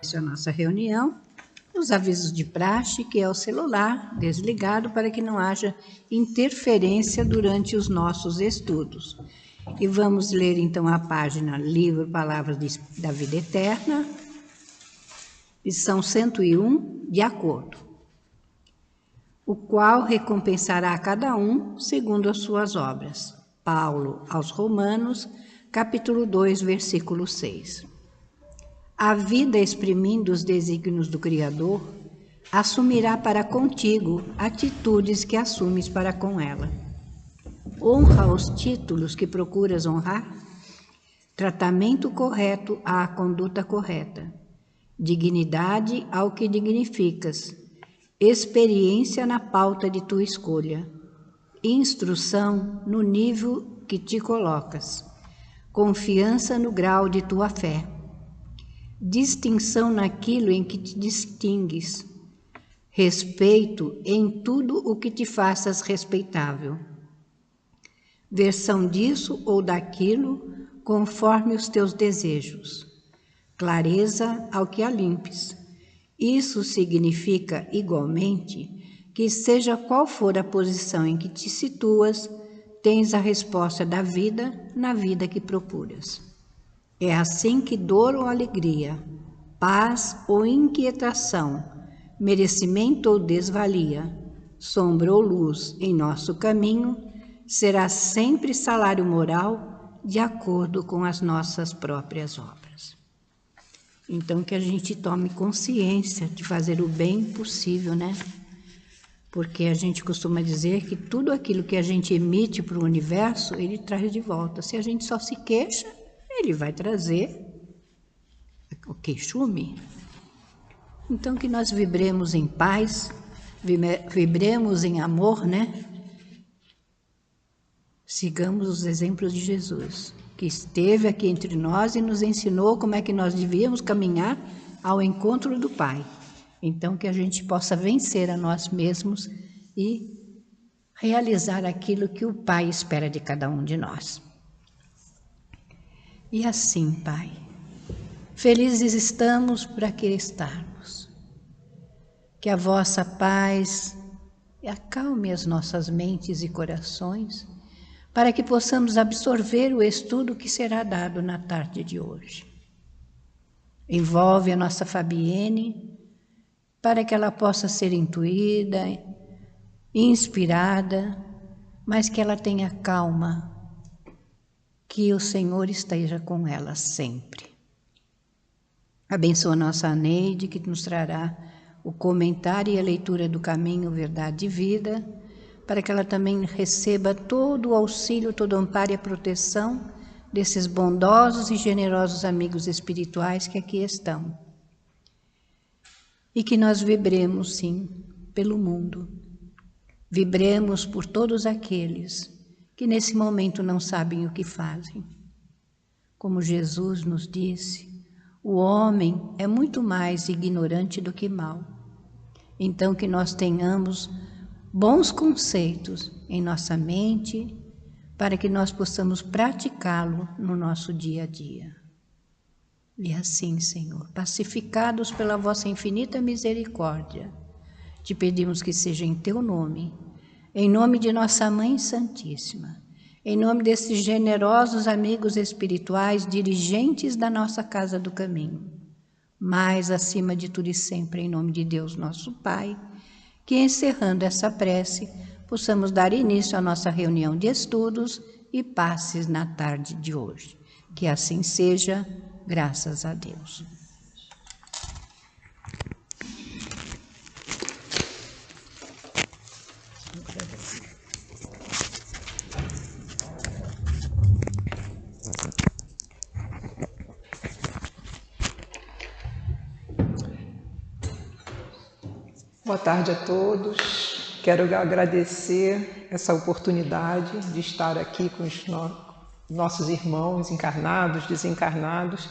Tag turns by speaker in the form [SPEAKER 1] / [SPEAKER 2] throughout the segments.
[SPEAKER 1] início à nossa reunião, os avisos de praxe, que é o celular desligado para que não haja interferência durante os nossos estudos. E vamos ler então a página Livro Palavras da Vida Eterna, lição 101, de acordo, o qual recompensará a cada um segundo as suas obras. Paulo aos Romanos, capítulo 2, versículo 6. A vida, exprimindo os desígnios do Criador, assumirá para contigo atitudes que assumes para com ela. Honra os títulos que procuras honrar, tratamento correto à conduta correta, dignidade ao que dignificas, experiência na pauta de tua escolha, instrução no nível que te colocas, confiança no grau de tua fé, distinção naquilo em que te distingues, respeito em tudo o que te faças respeitável, versão disso ou daquilo conforme os teus desejos, clareza ao que a limpes. Isso significa, igualmente, que seja qual for a posição em que te situas, tens a resposta da vida na vida que procuras. É assim que dor ou alegria, paz ou inquietação, merecimento ou desvalia, sombra ou luz em nosso caminho, será sempre salário moral de acordo com as nossas próprias obras. Então, que a gente tome consciência de fazer o bem possível, né? Porque a gente costuma dizer que tudo aquilo que a gente emite para o universo, ele traz de volta. Se a gente só se queixa, ele vai trazer o queixume. Então, que nós vibremos em paz, vibremos em amor, né? Sigamos os exemplos de Jesus, que esteve aqui entre nós e nos ensinou como é que nós devíamos caminhar ao encontro do Pai. Então, que a gente possa vencer a nós mesmos e realizar aquilo que o Pai espera de cada um de nós. E assim, Pai, felizes estamos por aqui estarmos. Que a vossa paz acalme as nossas mentes e corações, para que possamos absorver o estudo que será dado na tarde de hoje. Envolve a nossa Fabienne, para que ela possa ser intuída, inspirada, mas que ela tenha calma, que o Senhor esteja com ela sempre. Abençoa a nossa Neide, que nos trará o comentário e a leitura do Caminho, Verdade e Vida, para que ela também receba todo o auxílio, todo o amparo e a proteção desses bondosos e generosos amigos espirituais que aqui estão. E que nós vibremos, sim, pelo mundo. Vibremos por todos aqueles que nesse momento não sabem o que fazem. Como Jesus nos disse, o homem é muito mais ignorante do que mau. Então que nós tenhamos bons conceitos em nossa mente, para que nós possamos praticá-lo no nosso dia a dia. E assim, Senhor, pacificados pela vossa infinita misericórdia, te pedimos que seja em teu nome, em nome de nossa Mãe Santíssima, em nome desses generosos amigos espirituais, dirigentes da nossa Casa do Caminho, mas, acima de tudo e sempre, em nome de Deus, nosso Pai, que, encerrando essa prece, possamos dar início à nossa reunião de estudos e passes na tarde de hoje. Que assim seja, graças a Deus.
[SPEAKER 2] Boa tarde a todos. Quero agradecer essa oportunidade de estar aqui com os nossos irmãos encarnados, desencarnados,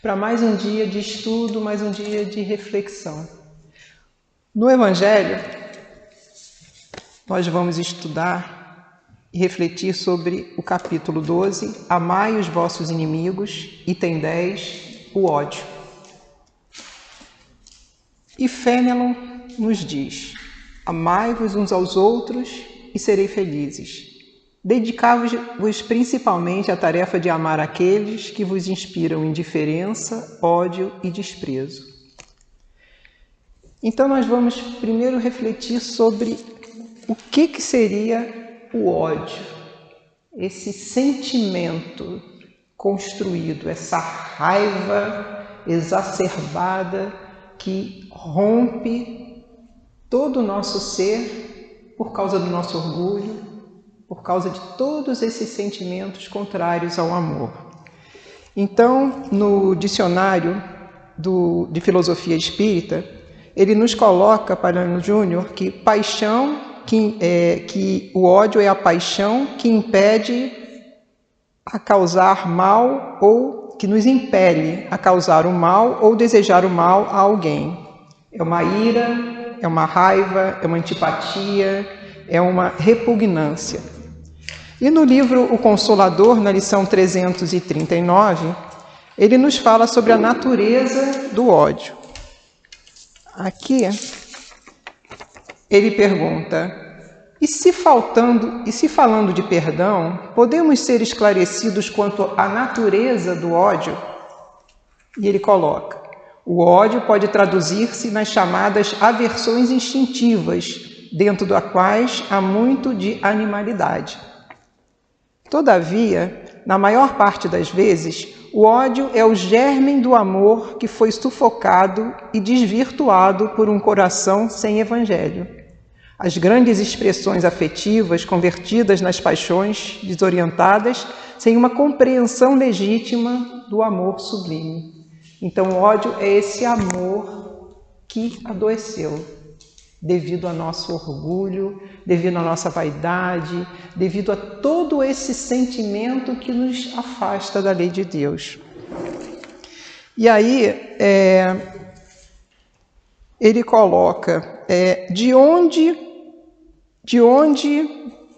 [SPEAKER 2] para mais um dia de estudo, mais um dia de reflexão. No Evangelho, nós vamos estudar e refletir sobre o capítulo 12, Amai os vossos inimigos, item 10, o ódio. E Fénelon nos diz: amai-vos uns aos outros e serei felizes. Dedicai-vos principalmente à tarefa de amar aqueles que vos inspiram indiferença, ódio e desprezo. Então nós vamos primeiro refletir sobre o que seria o ódio, esse sentimento construído, essa raiva exacerbada que rompe todo o nosso ser por causa do nosso orgulho, por causa de todos esses sentimentos contrários ao amor. Então, no dicionário de filosofia espírita, ele nos coloca, Palhano Júnior, que que o ódio é a paixão que impede a causar mal ou que nos impele a causar o mal ou desejar o mal a alguém. É uma ira, é uma raiva, é uma antipatia, é uma repugnância. E no livro O Consolador, na lição 339, ele nos fala sobre a natureza do ódio. Aqui, ele pergunta: e se falando de perdão, podemos ser esclarecidos quanto à natureza do ódio? E ele coloca: o ódio pode traduzir-se nas chamadas aversões instintivas, dentro das quais há muito de animalidade. Todavia, na maior parte das vezes, o ódio é o germe do amor que foi sufocado e desvirtuado por um coração sem evangelho. As grandes expressões afetivas convertidas nas paixões desorientadas, sem uma compreensão legítima do amor sublime. Então, o ódio é esse amor que adoeceu, devido ao nosso orgulho, devido à nossa vaidade, devido a todo esse sentimento que nos afasta da lei de Deus. E aí, ele coloca de onde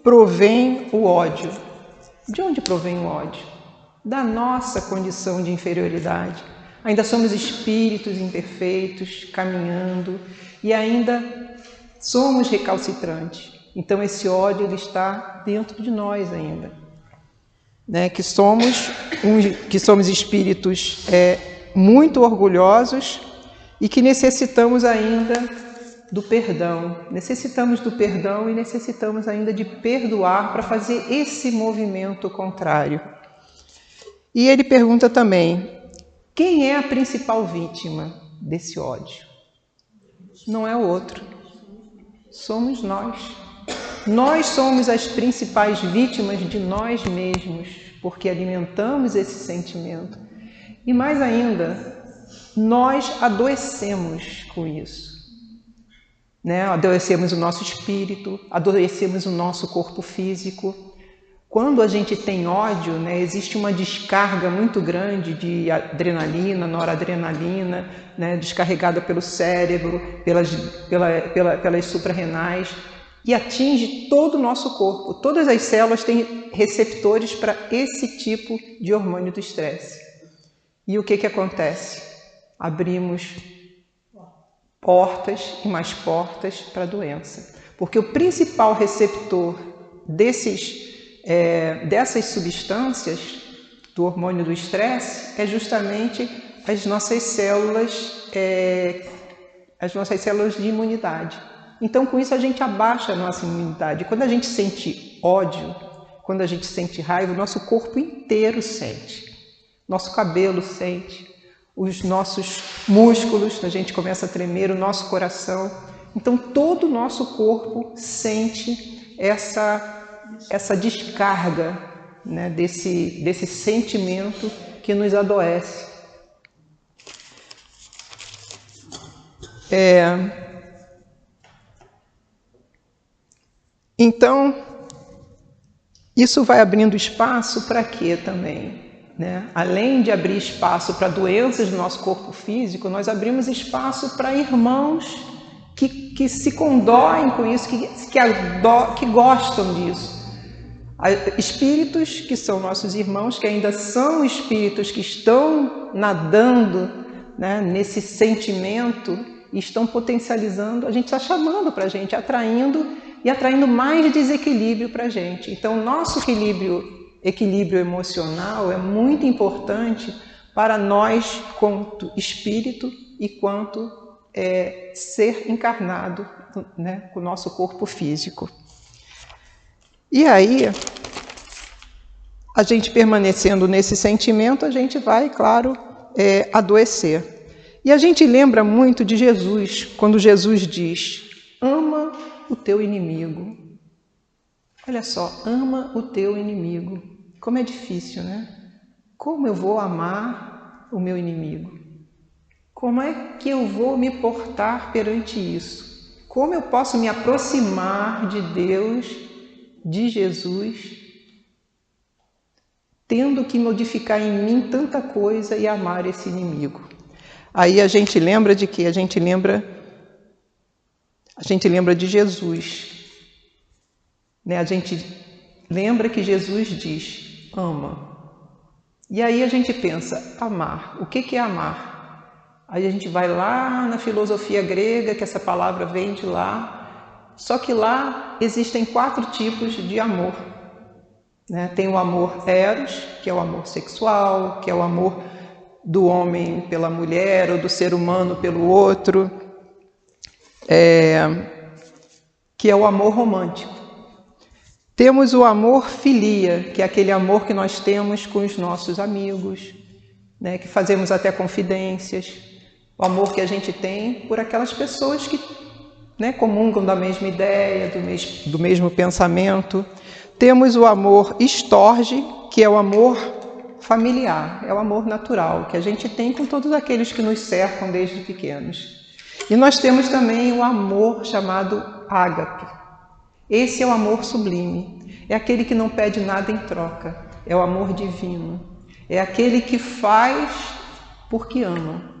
[SPEAKER 2] provém o ódio. De onde provém o ódio? Da nossa condição de inferioridade. Ainda somos espíritos imperfeitos, caminhando, e ainda somos recalcitrantes. Então esse ódio ele está dentro de nós ainda, né? Que somos espíritos muito orgulhosos e que necessitamos ainda do perdão. Necessitamos do perdão e necessitamos ainda de perdoar para fazer esse movimento contrário. E ele pergunta também: quem é a principal vítima desse ódio? Não é o outro. Somos nós. Nós somos as principais vítimas de nós mesmos, porque alimentamos esse sentimento. E mais ainda, nós adoecemos com isso. Né? Adoecemos o nosso espírito, adoecemos o nosso corpo físico. Quando a gente tem ódio, né, existe uma descarga muito grande de adrenalina, noradrenalina, né, descarregada pelo cérebro, pelas suprarrenais, e atinge todo o nosso corpo. Todas as células têm receptores para esse tipo de hormônio do estresse. E o que acontece? Abrimos portas e mais portas para a doença. Porque o principal receptor dessas substâncias do hormônio do estresse é justamente as nossas células de imunidade. Então, com isso, a gente abaixa a nossa imunidade. Quando a gente sente ódio, quando a gente sente raiva, o nosso corpo inteiro sente. Nosso cabelo sente, os nossos músculos, a gente começa a tremer, o nosso coração. Então, todo o nosso corpo sente essa descarga, né, desse sentimento que nos adoece. Então, isso vai abrindo espaço para quê também? Né? Além de abrir espaço para doenças do nosso corpo físico, nós abrimos espaço para irmãos que se condoem com isso, que gostam disso. Espíritos que são nossos irmãos, que ainda são espíritos que estão nadando, né, nesse sentimento e estão potencializando, a gente está chamando para a gente, atraindo mais desequilíbrio para a gente. Então, nosso equilíbrio emocional é muito importante para nós, quanto espírito e quanto ser encarnado, né, com o nosso corpo físico. E aí, a gente permanecendo nesse sentimento, a gente vai, claro, adoecer. E a gente lembra muito de Jesus, quando Jesus diz: ama o teu inimigo. Olha só, ama o teu inimigo. Como é difícil, né? Como eu vou amar o meu inimigo? Como é que eu vou me portar perante isso? Como eu posso me aproximar de Deus, de Jesus, tendo que modificar em mim tanta coisa e amar esse inimigo? Aí a gente lembra de quê? A gente lembra de Jesus. Né? A gente lembra que Jesus diz: ama. E aí a gente pensa: amar. O que é amar? Aí a gente vai lá na filosofia grega, que essa palavra vem de lá. Só que lá existem 4 tipos de amor. Né? Tem o amor eros, que é o amor sexual, que é o amor do homem pela mulher ou do ser humano pelo outro, que é o amor romântico. Temos o amor filia, que é aquele amor que nós temos com os nossos amigos, né, que fazemos até confidências, o amor que a gente tem por aquelas pessoas que, né, comungam da mesma ideia, do mesmo pensamento. Temos o amor estorge, que é o amor familiar, é o amor natural, que a gente tem com todos aqueles que nos cercam desde pequenos. E nós temos também o amor chamado ágape. Esse é o amor sublime, é aquele que não pede nada em troca, é o amor divino, é aquele que faz porque ama,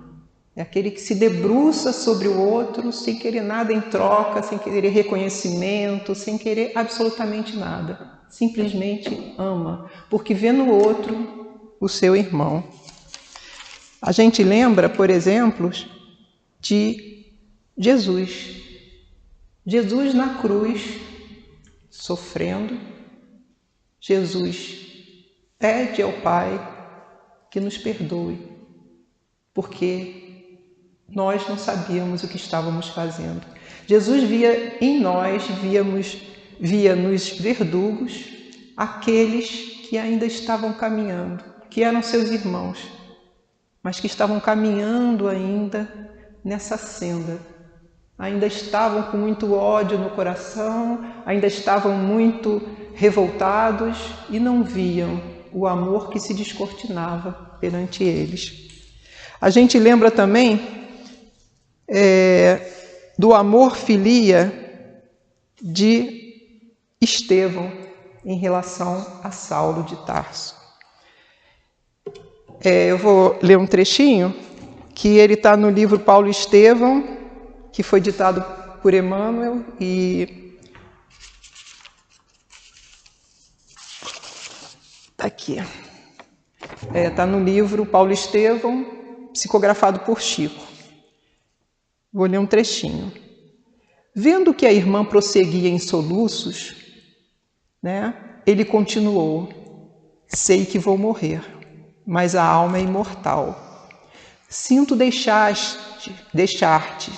[SPEAKER 2] é aquele que se debruça sobre o outro sem querer nada em troca, sem querer reconhecimento, sem querer absolutamente nada, simplesmente ama, porque vê no outro o seu irmão. A gente lembra, por exemplo, de Jesus. Jesus na cruz, sofrendo, Jesus pede ao Pai que nos perdoe, porque nós não sabíamos o que estávamos fazendo. Jesus via em nós, via nos verdugos, aqueles que ainda estavam caminhando, que eram seus irmãos, mas que estavam caminhando ainda nessa senda. Ainda estavam com muito ódio no coração, ainda estavam muito revoltados e não viam o amor que se descortinava perante eles. A gente lembra também do amor filia de Estevão em relação a Saulo de Tarso. Eu vou ler um trechinho que ele está no livro Paulo e Estevão, que foi ditado por Emmanuel e está aqui. Está no livro Paulo e Estevão, psicografado por Chico. Vou ler um trechinho. Vendo que a irmã prosseguia em soluços, né, ele continuou: sei que vou morrer, mas a alma é imortal. Sinto deixar-te.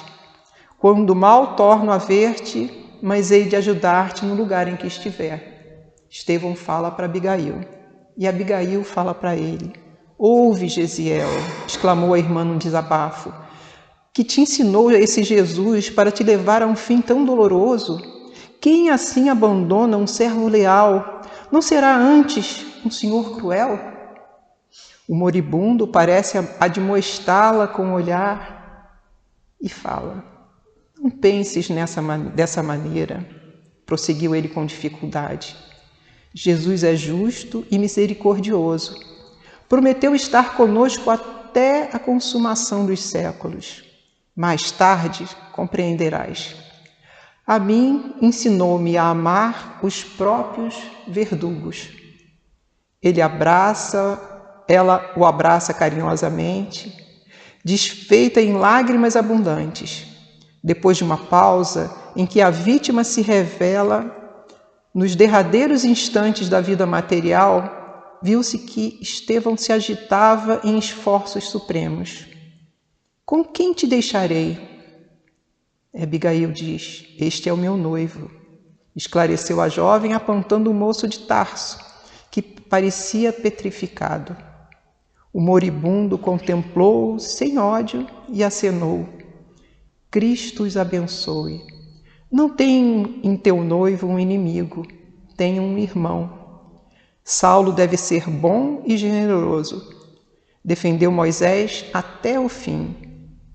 [SPEAKER 2] Quando mal torno a ver-te, mas hei de ajudar-te no lugar em que estiver. Estevão fala para Abigail, e Abigail fala para ele: ouve, Gesiel, exclamou a irmã num desabafo, que te ensinou esse Jesus para te levar a um fim tão doloroso? Quem assim abandona um servo leal, não será antes um senhor cruel? O moribundo parece admoestá-la com o olhar e fala: não penses dessa maneira, prosseguiu ele com dificuldade. Jesus é justo e misericordioso. Prometeu estar conosco até a consumação dos séculos. Mais tarde compreenderás. A mim ensinou-me a amar os próprios verdugos. Ela o abraça carinhosamente, desfeita em lágrimas abundantes. Depois de uma pausa em que a vítima se revela nos derradeiros instantes da vida material, viu-se que Estevão se agitava em esforços supremos. Com quem te deixarei? Abigail diz, este é o meu noivo. Esclareceu a jovem apontando o moço de Tarso, que parecia petrificado. O moribundo contemplou-o sem ódio e acenou. Cristo os abençoe. Não tem em teu noivo um inimigo, tem um irmão. Saulo deve ser bom e generoso. Defendeu Moisés até o fim.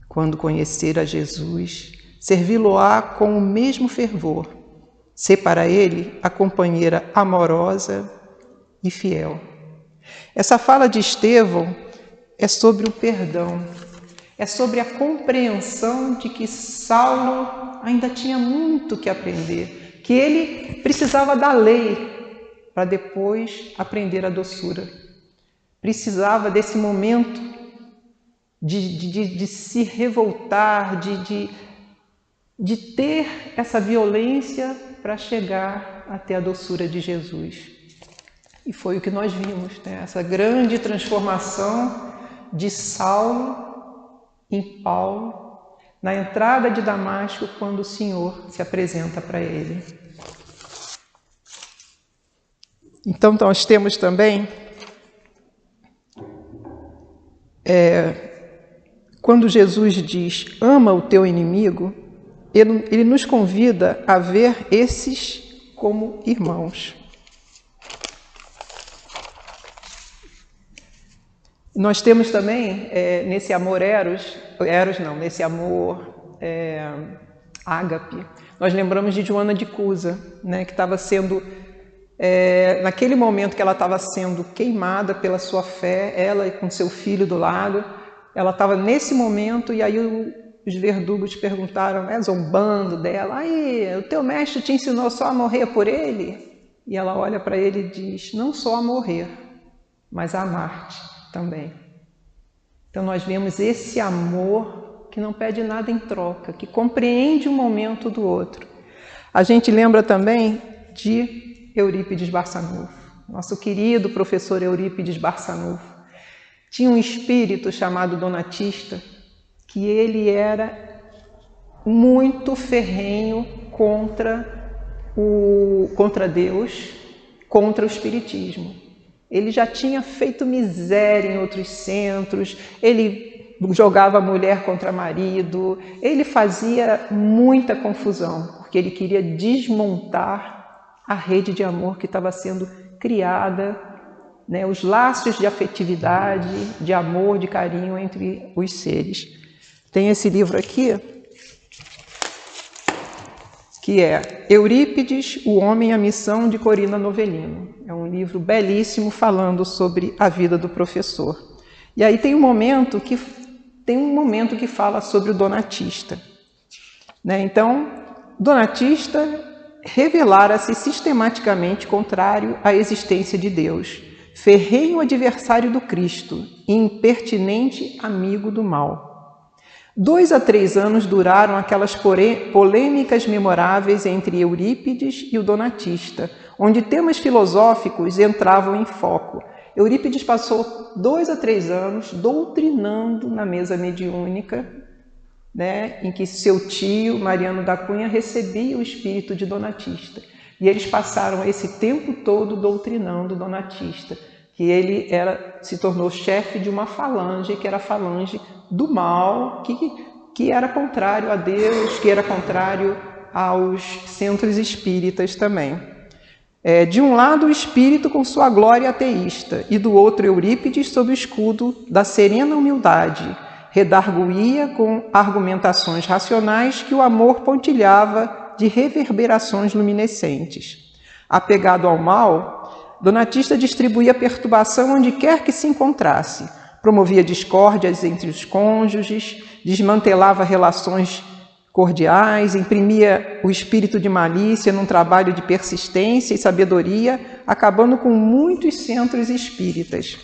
[SPEAKER 2] Quando conhecer a Jesus, servi-lo-á com o mesmo fervor. Sê para ele a companheira amorosa e fiel. Essa fala de Estevão é sobre o perdão, é sobre a compreensão de que Saulo ainda tinha muito que aprender, que ele precisava da lei para depois aprender a doçura. Precisava desse momento de se revoltar, de ter essa violência para chegar até a doçura de Jesus. E foi o que nós vimos, né? Essa grande transformação de Saulo em Paulo, na entrada de Damasco, quando o Senhor se apresenta para ele. Então, nós temos também, quando Jesus diz, ama o teu inimigo, ele nos convida a ver esses como irmãos. Nós temos também, nesse amor nesse amor ágape, nós lembramos de Joana de Cusa, né, que estava sendo, naquele momento que ela estava sendo queimada pela sua fé, ela com seu filho do lado, ela estava nesse momento e aí os verdugos perguntaram, né, zombando dela, aí, o teu mestre te ensinou só a morrer por ele? E ela olha para ele e diz, não só a morrer, mas a amar-te também. Então nós vemos esse amor que não pede nada em troca, que compreende o momento do outro. A gente lembra também de Eurípides Barçanufo, nosso querido professor Eurípides Barçanufo. Tinha um espírito chamado Donatista, que ele era muito ferrenho contra Deus, contra o espiritismo. Ele já tinha feito miséria em outros centros, ele jogava mulher contra marido, ele fazia muita confusão, porque ele queria desmontar a rede de amor que estava sendo criada, né, os laços de afetividade, de amor, de carinho entre os seres. Tem esse livro aqui, que é Eurípides, o Homem e a Missão, de Corina Novellino. É um livro belíssimo falando sobre a vida do professor. E aí tem um momento que fala sobre o Donatista. Né? Então, Donatista revelara-se sistematicamente contrário à existência de Deus, ferrenho adversário do Cristo e impertinente amigo do mal. 2 a 3 anos duraram aquelas polêmicas memoráveis entre Eurípides e o Donatista, onde temas filosóficos entravam em foco. Eurípides passou 2 a 3 anos doutrinando na mesa mediúnica, né, em que seu tio, Mariano da Cunha, recebia o espírito de Donatista. E eles passaram esse tempo todo doutrinando Donatista, que ele se tornou chefe de uma falange, que era a falange do mal, que era contrário a Deus, que era contrário aos centros espíritas também. De um lado, o espírito com sua glória ateísta, e do outro, Eurípides sob o escudo da serena humildade, redarguía com argumentações racionais que o amor pontilhava de reverberações luminescentes. Apegado ao mal, Donatista distribuía perturbação onde quer que se encontrasse, promovia discórdias entre os cônjuges, desmantelava relações cordiais, imprimia o espírito de malícia num trabalho de persistência e sabedoria, acabando com muitos centros espíritas.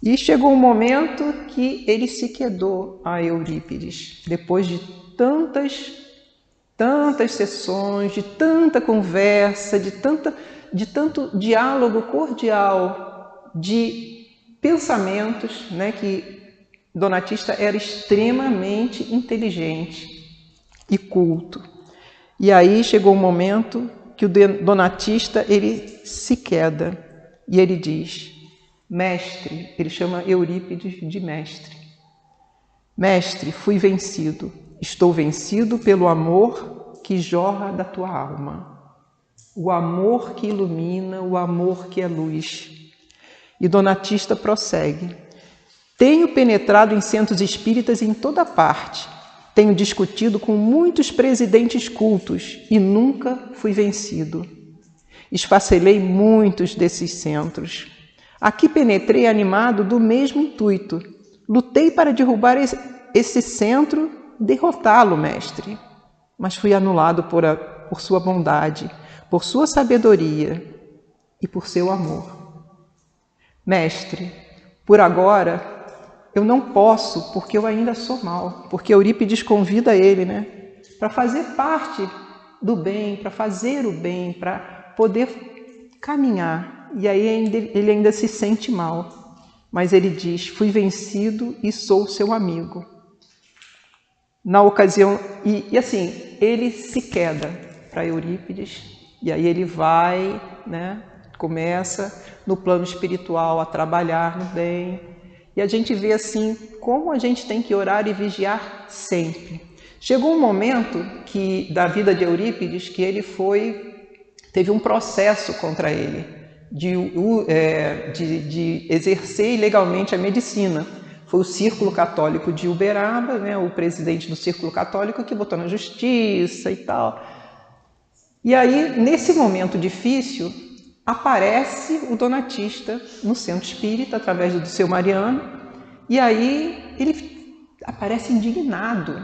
[SPEAKER 2] E chegou um momento que ele se quedou a Eurípides, depois de tantas sessões, de tanta conversa, de tanto diálogo cordial, de pensamentos, né, que Donatista era extremamente inteligente e culto. E aí chegou um momento que o Donatista ele se queda e ele diz: mestre, ele chama Eurípides de mestre. Mestre, fui vencido. Estou vencido pelo amor que jorra da tua alma. O amor que ilumina, o amor que é luz. E Donatista prossegue: tenho penetrado em centros espíritas em toda parte. Tenho discutido com muitos presidentes cultos e nunca fui vencido. Esfacelei muitos desses centros. Aqui penetrei animado do mesmo intuito. Lutei para derrubar esse centro, derrotá-lo, mestre. Mas fui anulado por sua bondade, por sua sabedoria e por seu amor. Mestre, por agora eu não posso, porque eu ainda sou mau, porque Eurípides convida ele, né, para fazer parte do bem, para fazer o bem, para poder caminhar. E aí ele ainda se sente mal. Mas ele diz: fui vencido e sou seu amigo. Na ocasião, e assim, ele se queda para Eurípides, e aí ele vai, né, começa no plano espiritual a trabalhar no bem. E a gente vê assim como a gente tem que orar e vigiar sempre. Chegou um momento da vida de Eurípides que ele teve um processo contra ele de exercer ilegalmente a medicina. Foi o Círculo Católico de Uberaba, né, o presidente do Círculo Católico, que botou na justiça e tal. E aí, nesse momento difícil, aparece o Donatista no centro espírita, através do seu Mariano, e aí ele aparece indignado.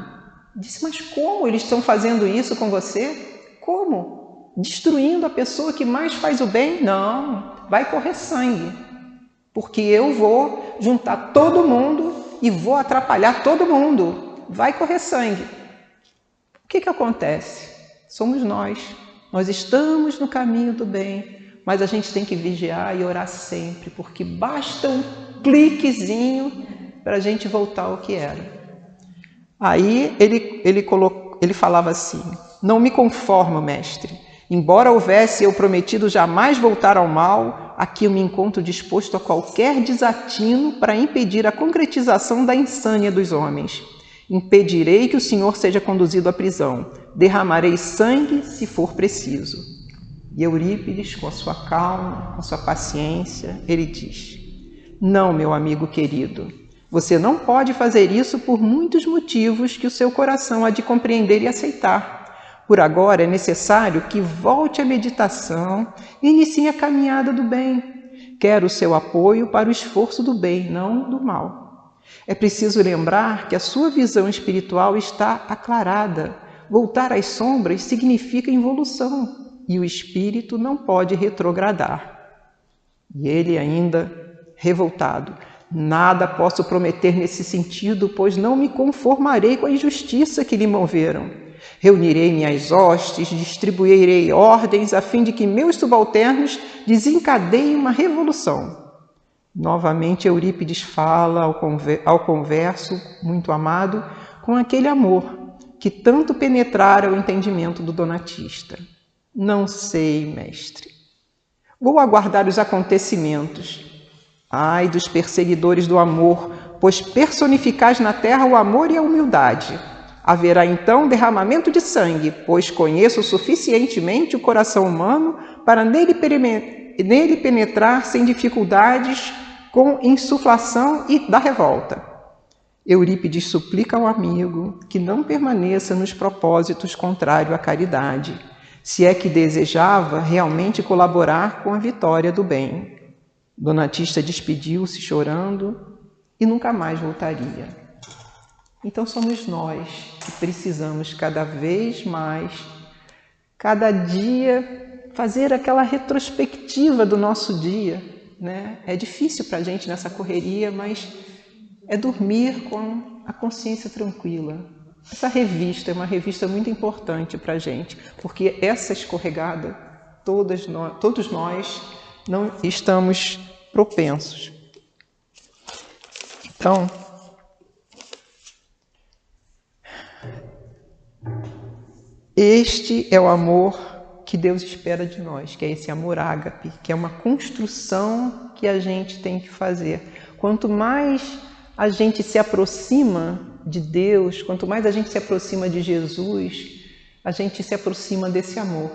[SPEAKER 2] Disse: mas como eles estão fazendo isso com você? Como? Destruindo a pessoa que mais faz o bem? Não, vai correr sangue, porque eu vou juntar todo mundo e vou atrapalhar todo mundo. Vai correr sangue. O que acontece? Somos nós estamos no caminho do bem, mas a gente tem que vigiar e orar sempre, porque basta um cliquezinho para a gente voltar ao que era. Aí ele falava assim: não me conformo, mestre. Embora houvesse eu prometido jamais voltar ao mal, aqui eu me encontro disposto a qualquer desatino para impedir a concretização da insânia dos homens. Impedirei que o senhor seja conduzido à prisão. Derramarei sangue se for preciso. E Eurípides, com a sua calma, com a sua paciência, ele diz: não, meu amigo querido, você não pode fazer isso por muitos motivos que o seu coração há de compreender e aceitar. Por agora é necessário que volte à meditação e inicie a caminhada do bem. Quero o seu apoio para o esforço do bem, não do mal. É preciso lembrar que a sua visão espiritual está aclarada. Voltar às sombras significa involução, e o espírito não pode retrogradar. E ele ainda, revoltado: nada posso prometer nesse sentido, pois não me conformarei com a injustiça que lhe moveram. Reunirei minhas hostes, distribuirei ordens, a fim de que meus subalternos desencadeiem uma revolução. Novamente Eurípides fala ao converso, muito amado, com aquele amor que tanto penetrara o entendimento do Donatista. Não sei, mestre. Vou aguardar os acontecimentos. Ai dos perseguidores do amor, pois personificais na terra o amor e a humildade. Haverá então derramamento de sangue, pois conheço suficientemente o coração humano para nele penetrar sem dificuldades, com insuflação e da revolta. Eurípides suplica ao amigo que não permaneça nos propósitos contrários à caridade, se é que desejava realmente colaborar com a vitória do bem. Donatista despediu-se chorando e nunca mais voltaria. Então somos nós que precisamos cada vez mais, cada dia, fazer aquela retrospectiva do nosso dia, né? É difícil para a gente nessa correria, mas é dormir com a consciência tranquila. Essa revista é uma revista muito importante para a gente, porque essa escorregada, todos nós não estamos propensos. Então, este é o amor que Deus espera de nós, que é esse amor ágape, que é uma construção que a gente tem que fazer. Quanto mais a gente se aproxima de Deus, quanto mais a gente se aproxima de Jesus, a gente se aproxima desse amor.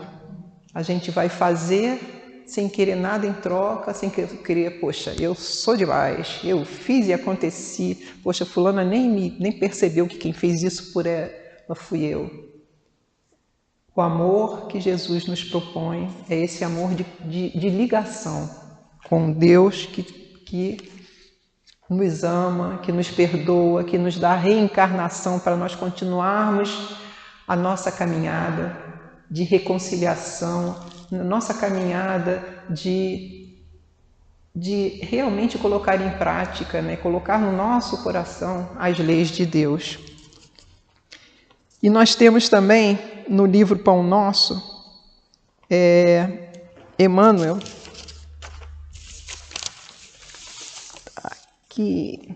[SPEAKER 2] A gente vai fazer sem querer nada em troca, sem querer, poxa, eu sou demais, eu fiz e aconteci, poxa, fulana nem percebeu que quem fez isso por ela fui eu. O amor que Jesus nos propõe é esse amor de ligação com Deus que nos ama, que nos perdoa, que nos dá reencarnação para nós continuarmos a nossa caminhada de reconciliação, a nossa caminhada de realmente colocar em prática, né? Colocar no nosso coração as leis de Deus. E nós temos também no livro Pão Nosso, Emmanuel, que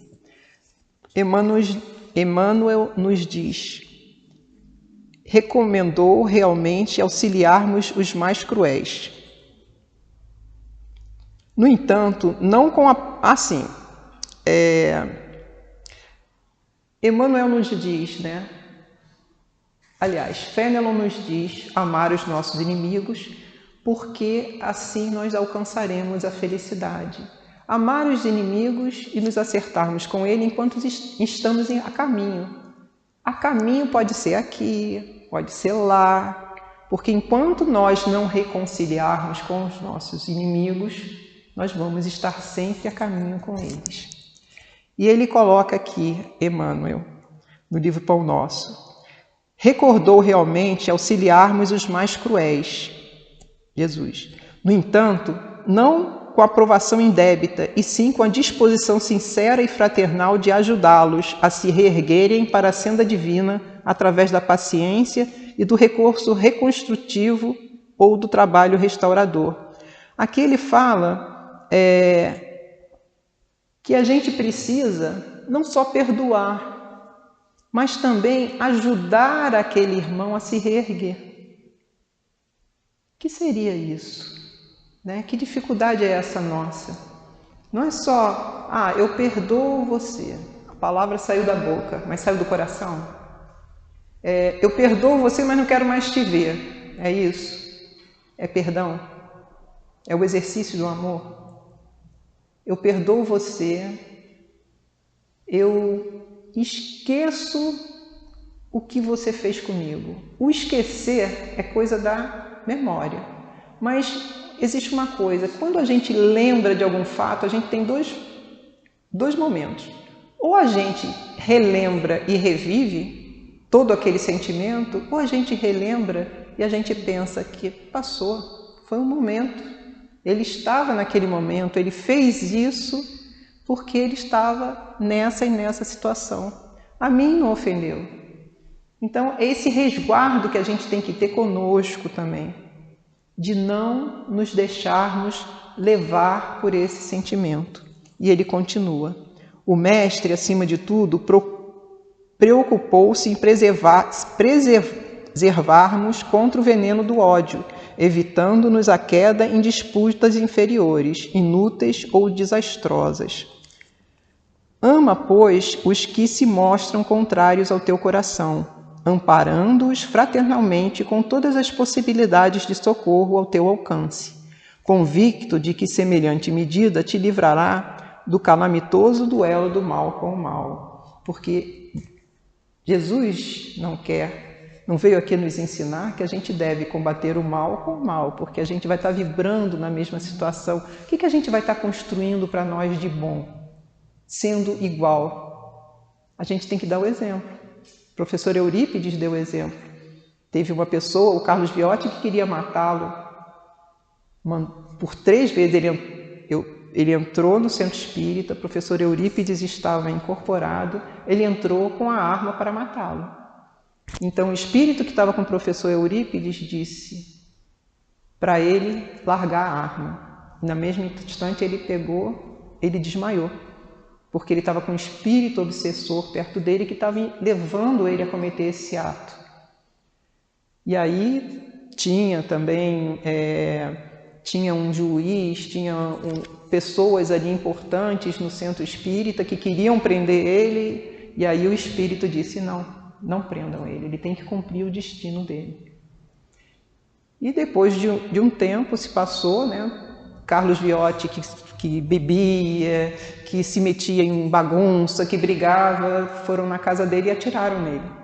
[SPEAKER 2] Emmanuel nos diz: recomendou realmente auxiliarmos os mais cruéis. No entanto, não com Emmanuel nos diz, né? Aliás, Fénelon nos diz amar os nossos inimigos, porque assim nós alcançaremos a felicidade. Amar os inimigos e nos acertarmos com ele enquanto estamos a caminho. A caminho pode ser aqui, pode ser lá, porque enquanto nós não reconciliarmos com os nossos inimigos, nós vamos estar sempre a caminho com eles. E ele coloca aqui, Emmanuel, no livro Pão Nosso: recordou realmente auxiliarmos os mais cruéis, Jesus. No entanto, não com aprovação indébita, e sim com a disposição sincera e fraternal de ajudá-los a se reerguerem para a senda divina através da paciência e do recurso reconstrutivo ou do trabalho restaurador. Aqui ele fala que a gente precisa não só perdoar, mas também ajudar aquele irmão a se reerguer. O que seria isso? Né? Que dificuldade é essa nossa? Não é só, eu perdoo você. A palavra saiu da boca, mas saiu do coração. Eu perdoo você, mas não quero mais te ver. É isso? É perdão? É o exercício do amor? Eu perdoo você, eu esqueço o que você fez comigo. O esquecer é coisa da memória. Mas existe uma coisa, quando a gente lembra de algum fato, a gente tem dois momentos. Ou a gente relembra e revive todo aquele sentimento, ou a gente relembra e a gente pensa que passou, foi um momento. Ele estava naquele momento, ele fez isso porque ele estava nessa e nessa situação. A mim não ofendeu. Então, é esse resguardo que a gente tem que ter conosco também, de não nos deixarmos levar por esse sentimento. E ele continua: o mestre, acima de tudo, preocupou-se em preservarmos contra o veneno do ódio, evitando-nos a queda em disputas inferiores, inúteis ou desastrosas. Ama, pois, os que se mostram contrários ao teu coração, amparando-os fraternalmente com todas as possibilidades de socorro ao teu alcance, convicto de que semelhante medida te livrará do calamitoso duelo do mal com o mal. Porque Jesus não veio aqui nos ensinar que a gente deve combater o mal com o mal, porque a gente vai estar vibrando na mesma situação. O que a gente vai estar construindo para nós de bom, sendo igual? A gente tem que dar o exemplo. O professor Eurípides deu o exemplo. Teve uma pessoa, o Carlos Viotti, que queria matá-lo. Por 3 vezes ele entrou no centro espírita, o professor Eurípides estava incorporado, ele entrou com a arma para matá-lo. Então o espírito que estava com o professor Eurípides disse para ele largar a arma. Na mesma instante ele desmaiou, porque ele estava com um espírito obsessor perto dele que estava levando ele a cometer esse ato. E aí tinha também, tinha um juiz, pessoas ali importantes no centro espírita que queriam prender ele, e aí o espírito disse, não prendam ele tem que cumprir o destino dele. E depois de um tempo se passou, né? Carlos Viotti, que bebia, que se metia em bagunça, que brigava, foram na casa dele e atiraram nele.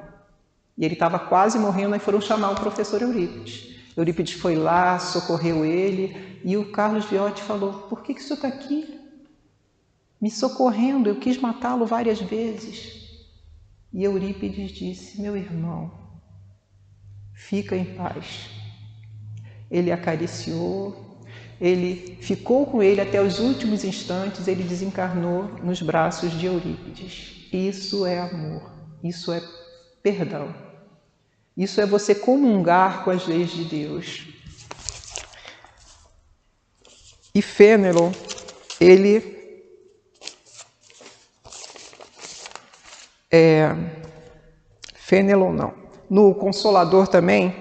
[SPEAKER 2] E ele estava quase morrendo, aí foram chamar o professor Eurípides. Eurípides foi lá, socorreu ele, e o Carlos Viotti falou, por que o senhor está aqui? Me socorrendo, eu quis matá-lo várias vezes. E Eurípides disse, meu irmão, fica em paz. Ele acariciou, ele ficou com ele até os últimos instantes, ele desencarnou nos braços de Eurípides. Isso é amor, isso é perdão. Isso é você comungar com as leis de Deus. E Fénelon, Fénelon não. No Consolador também,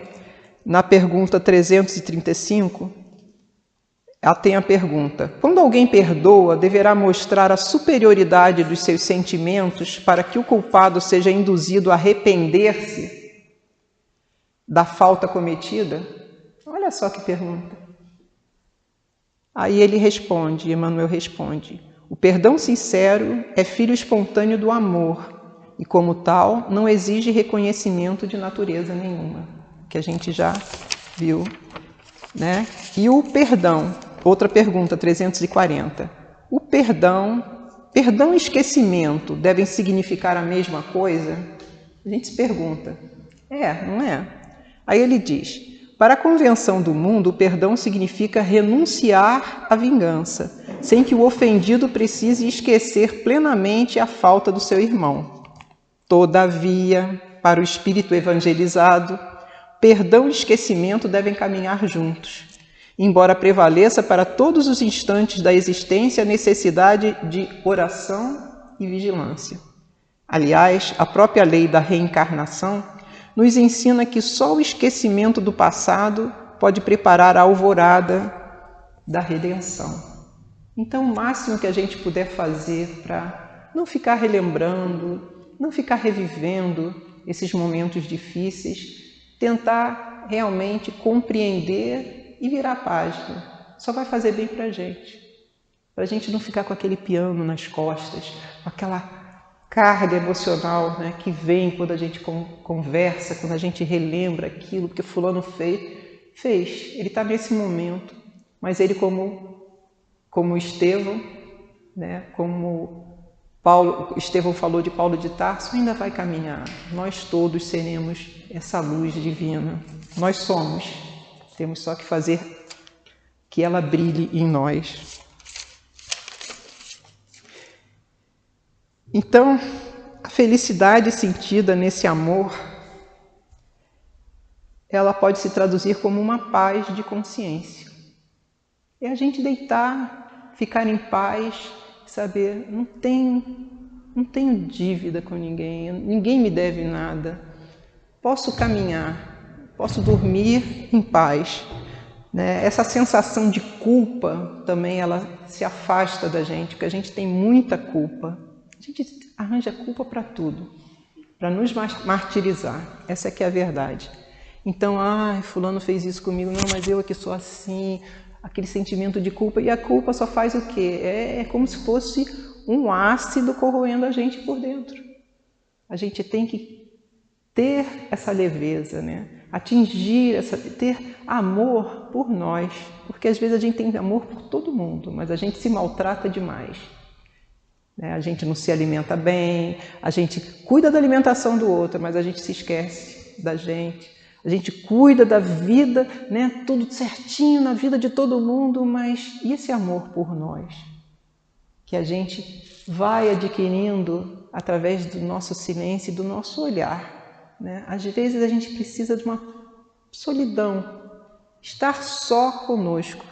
[SPEAKER 2] na pergunta 335, ela tem a pergunta: quando alguém perdoa, deverá mostrar a superioridade dos seus sentimentos para que o culpado seja induzido a arrepender-se da falta cometida? Olha só que pergunta. Aí ele responde, Emmanuel responde, o perdão sincero é filho espontâneo do amor e, como tal, não exige reconhecimento de natureza nenhuma, que a gente já viu, né? E o perdão, outra pergunta, 340. O perdão e esquecimento devem significar a mesma coisa? A gente se pergunta, não é? Aí ele diz, para a convenção do mundo, o perdão significa renunciar à vingança, sem que o ofendido precise esquecer plenamente a falta do seu irmão. Todavia, para o espírito evangelizado, perdão e esquecimento devem caminhar juntos, embora prevaleça para todos os instantes da existência a necessidade de oração e vigilância. Aliás, a própria lei da reencarnação nos ensina que só o esquecimento do passado pode preparar a alvorada da redenção. Então, o máximo que a gente puder fazer para não ficar relembrando, não ficar revivendo esses momentos difíceis, tentar realmente compreender e virar a página. Só vai fazer bem para a gente não ficar com aquele piano nas costas, com aquela carga emocional, né, que vem quando a gente conversa, quando a gente relembra aquilo que fulano fez. Ele está nesse momento, mas ele como Estevão, né, como Estevão falou de Paulo de Tarso, ainda vai caminhar. Nós todos seremos essa luz divina. Nós somos. Temos só que fazer que ela brilhe em nós. Então, a felicidade sentida nesse amor, ela pode se traduzir como uma paz de consciência. É a gente deitar, ficar em paz, saber, não tenho dívida com ninguém me deve nada. Posso caminhar, posso dormir em paz. Né? Essa sensação de culpa também, ela se afasta da gente, porque a gente tem muita culpa. A gente arranja culpa para tudo, para nos martirizar. Essa é que é a verdade. Então, fulano fez isso comigo, não, mas eu aqui sou assim, aquele sentimento de culpa. E a culpa só faz o quê? É como se fosse um ácido corroendo a gente por dentro. A gente tem que ter essa leveza, né? Ter amor por nós. Porque às vezes a gente tem amor por todo mundo, mas a gente se maltrata demais. A gente não se alimenta bem, a gente cuida da alimentação do outro, mas a gente se esquece da gente. A gente cuida da vida, né, tudo certinho na vida de todo mundo, mas e esse amor por nós? que a gente vai adquirindo através do nosso silêncio e do nosso olhar, né? Às vezes a gente precisa de uma solidão, estar só conosco.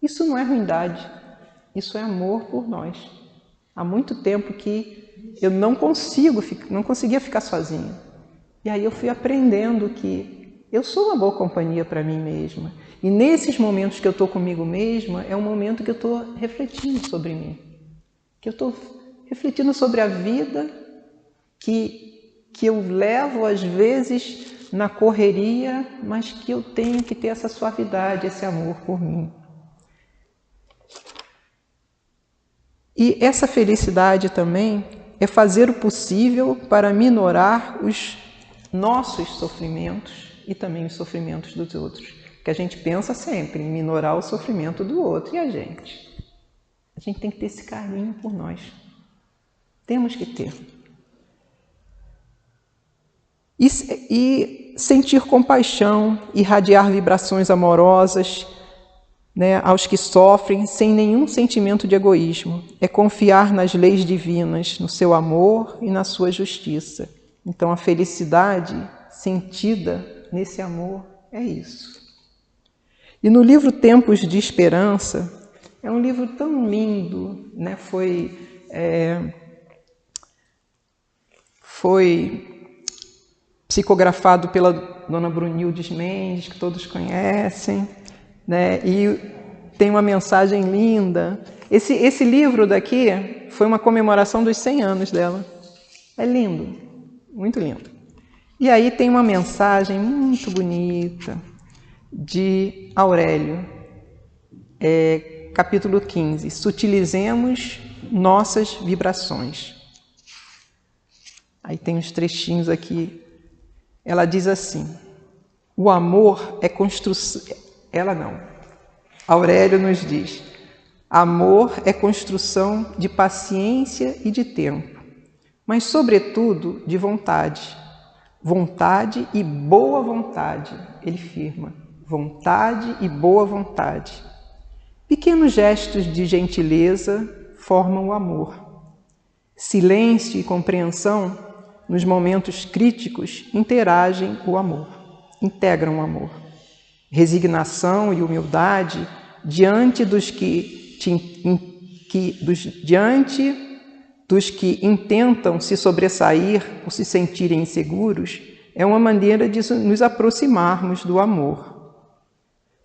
[SPEAKER 2] Isso não é ruindade, isso é amor por nós. Há muito tempo que eu não conseguia ficar sozinha. E aí eu fui aprendendo que eu sou uma boa companhia para mim mesma. E nesses momentos que eu estou comigo mesma, é um momento que eu estou refletindo sobre mim. Que eu estou refletindo sobre a vida que eu levo, às vezes, na correria, mas que eu tenho que ter essa suavidade, esse amor por mim. E essa felicidade também é fazer o possível para minorar os nossos sofrimentos e também os sofrimentos dos outros. Porque a gente pensa sempre em minorar o sofrimento do outro. E a gente? A gente tem que ter esse carinho por nós. Temos que ter. E sentir compaixão, irradiar vibrações amorosas, né, aos que sofrem, sem nenhum sentimento de egoísmo. É confiar nas leis divinas, no seu amor e na sua justiça. Então, a felicidade sentida nesse amor é isso. E no livro Tempos de Esperança, é um livro tão lindo, né? Foi psicografado pela dona Brunildes Mendes, que todos conhecem, né? E tem uma mensagem linda. Esse livro daqui foi uma comemoração dos 100 anos dela. É lindo, muito lindo. E aí tem uma mensagem muito bonita de Aurélio, capítulo 15. Sutilizemos nossas vibrações. Aí tem uns trechinhos aqui. Ela diz assim: o amor é construção. Ela não. Aurélio nos diz: amor é construção de paciência e de tempo, mas sobretudo de vontade. Vontade e boa vontade, ele firma. Vontade e boa vontade. Pequenos gestos de gentileza formam o amor. Silêncio e compreensão, nos momentos críticos, integram o amor. Resignação e humildade diante dos que intentam se sobressair ou se sentirem inseguros é uma maneira de nos aproximarmos do amor.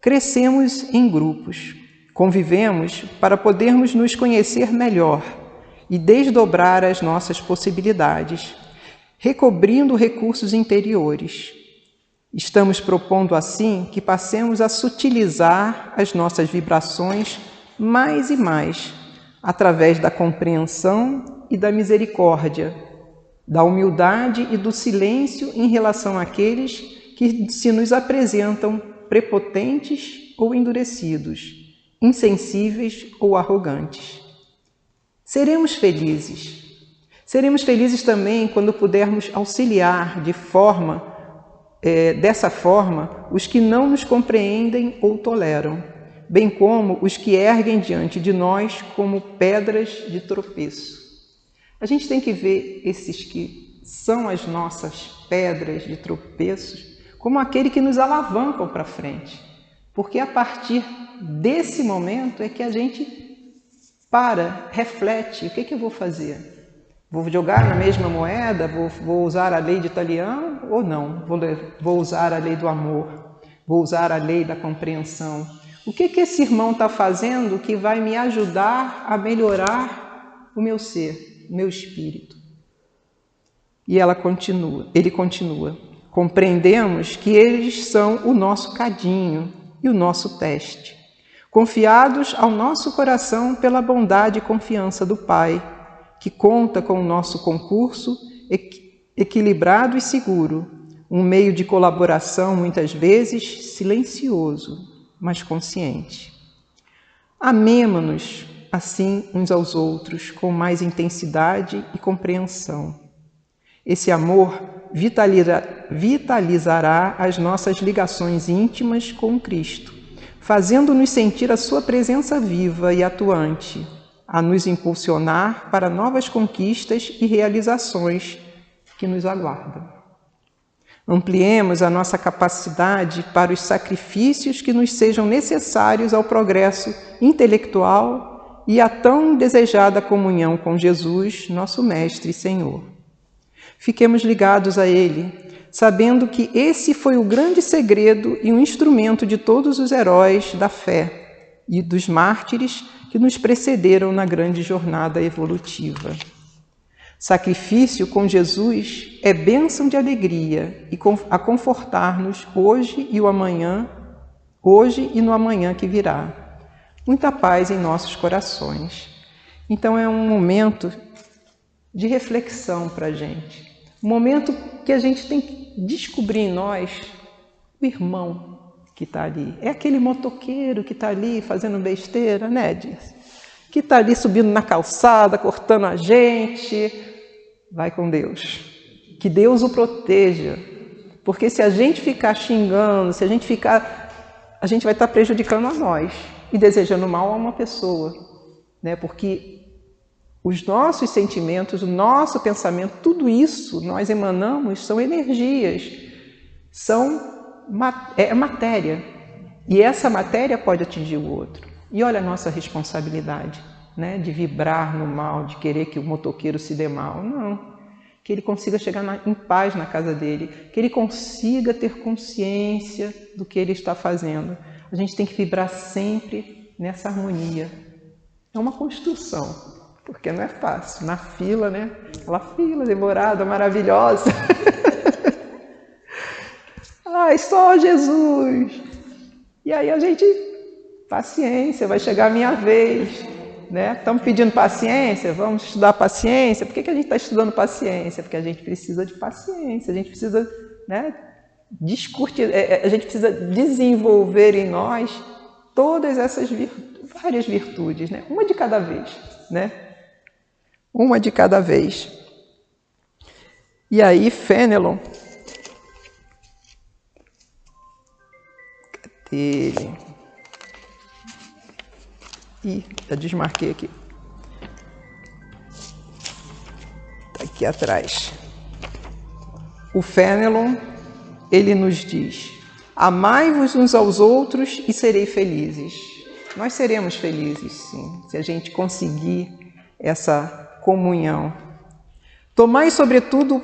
[SPEAKER 2] Crescemos em grupos, convivemos para podermos nos conhecer melhor e desdobrar as nossas possibilidades, recobrindo recursos interiores. Estamos propondo assim que passemos a sutilizar as nossas vibrações mais e mais, através da compreensão e da misericórdia, da humildade e do silêncio em relação àqueles que se nos apresentam prepotentes ou endurecidos, insensíveis ou arrogantes. Seremos felizes. Seremos felizes também quando pudermos auxiliar dessa forma os que não nos compreendem ou toleram, bem como os que erguem diante de nós como pedras de tropeço. A gente tem que ver esses que são as nossas pedras de tropeços como aquele que nos alavancam para frente, porque a partir desse momento é que a gente reflete: o que eu vou fazer? Vou jogar na mesma moeda? Vou usar a lei de Italião ou não? Vou usar a lei do amor? Vou usar a lei da compreensão? O que esse irmão está fazendo que vai me ajudar a melhorar o meu ser, o meu espírito? E ele continua. Compreendemos que eles são o nosso cadinho e o nosso teste, confiados ao nosso coração pela bondade e confiança do Pai, que conta com o nosso concurso equilibrado e seguro, um meio de colaboração muitas vezes silencioso, mas consciente. Amemo-nos assim uns aos outros com mais intensidade e compreensão. Esse amor vitalizará as nossas ligações íntimas com Cristo, fazendo-nos sentir a sua presença viva e atuante, a nos impulsionar para novas conquistas e realizações que nos aguardam. Ampliemos a nossa capacidade para os sacrifícios que nos sejam necessários ao progresso intelectual e à tão desejada comunhão com Jesus, nosso Mestre e Senhor. Fiquemos ligados a Ele, sabendo que esse foi o grande segredo e um instrumento de todos os heróis da fé e dos mártires que nos precederam na grande jornada evolutiva. Sacrifício com Jesus é bênção de alegria e a confortar-nos hoje e no amanhã que virá. Muita paz em nossos corações. Então é um momento de reflexão para a gente. Um momento que a gente tem que descobrir em nós o irmão que está ali. É aquele motoqueiro que está ali fazendo besteira, né, Dias? Que está ali subindo na calçada, cortando a gente. Vai com Deus. Que Deus o proteja. Porque se a gente ficar xingando, a gente vai estar prejudicando a nós e desejando mal a uma pessoa, né? Porque os nossos sentimentos, o nosso pensamento, tudo isso nós emanamos, são energias, é matéria. E essa matéria pode atingir o outro. E olha a nossa responsabilidade, né? De vibrar no mal, de querer que o motoqueiro se dê mal. Não. Que ele consiga chegar em paz na casa dele, que ele consiga ter consciência do que ele está fazendo. A gente tem que vibrar sempre nessa harmonia. É uma construção, porque não é fácil. Na fila, né? Aquela fila demorada, maravilhosa. Ai, só Jesus! E aí a gente, paciência, vai chegar a minha vez. Né? Estamos pedindo paciência, vamos estudar paciência. Por que a gente está estudando paciência? Porque a gente precisa de paciência, a gente precisa, né, a gente precisa desenvolver em nós todas essas várias virtudes, né? Uma de cada vez, né? Uma de cada vez. E aí, Fénelon, cadê ele? Ih, já desmarquei aqui. Está aqui atrás. O Fénelon, ele nos diz: amai-vos uns aos outros e serei felizes. Nós seremos felizes, sim, se a gente conseguir essa comunhão. Tomai, sobretudo,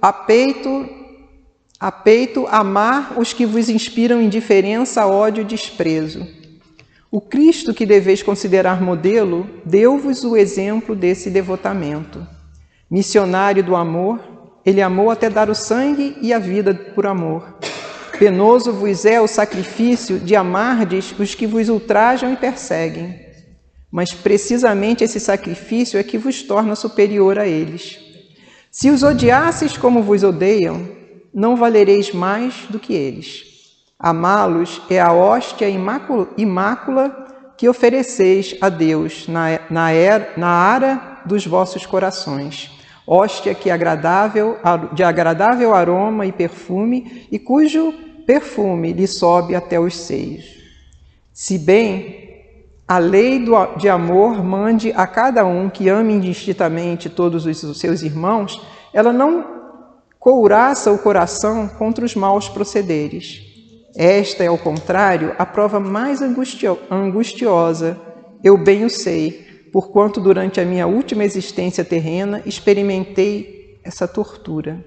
[SPEAKER 2] a peito amar os que vos inspiram indiferença, ódio e desprezo. O Cristo que deveis considerar modelo, deu-vos o exemplo desse devotamento. Missionário do amor, ele amou até dar o sangue e a vida por amor. Penoso vos é o sacrifício de amardes os que vos ultrajam e perseguem. Mas precisamente esse sacrifício é que vos torna superior a eles. Se os odiasseis como vos odeiam, não valereis mais do que eles. Amá-los é a hóstia imácula que ofereceis a Deus na ara dos vossos corações. Hóstia de agradável aroma e perfume, e cujo perfume lhe sobe até os seios. Se bem a lei de amor mande a cada um que ame indistintamente todos os seus irmãos, ela não couraça o coração contra os maus procederes. Esta é, ao contrário, a prova mais angustiosa, eu bem o sei, porquanto durante a minha última existência terrena experimentei essa tortura.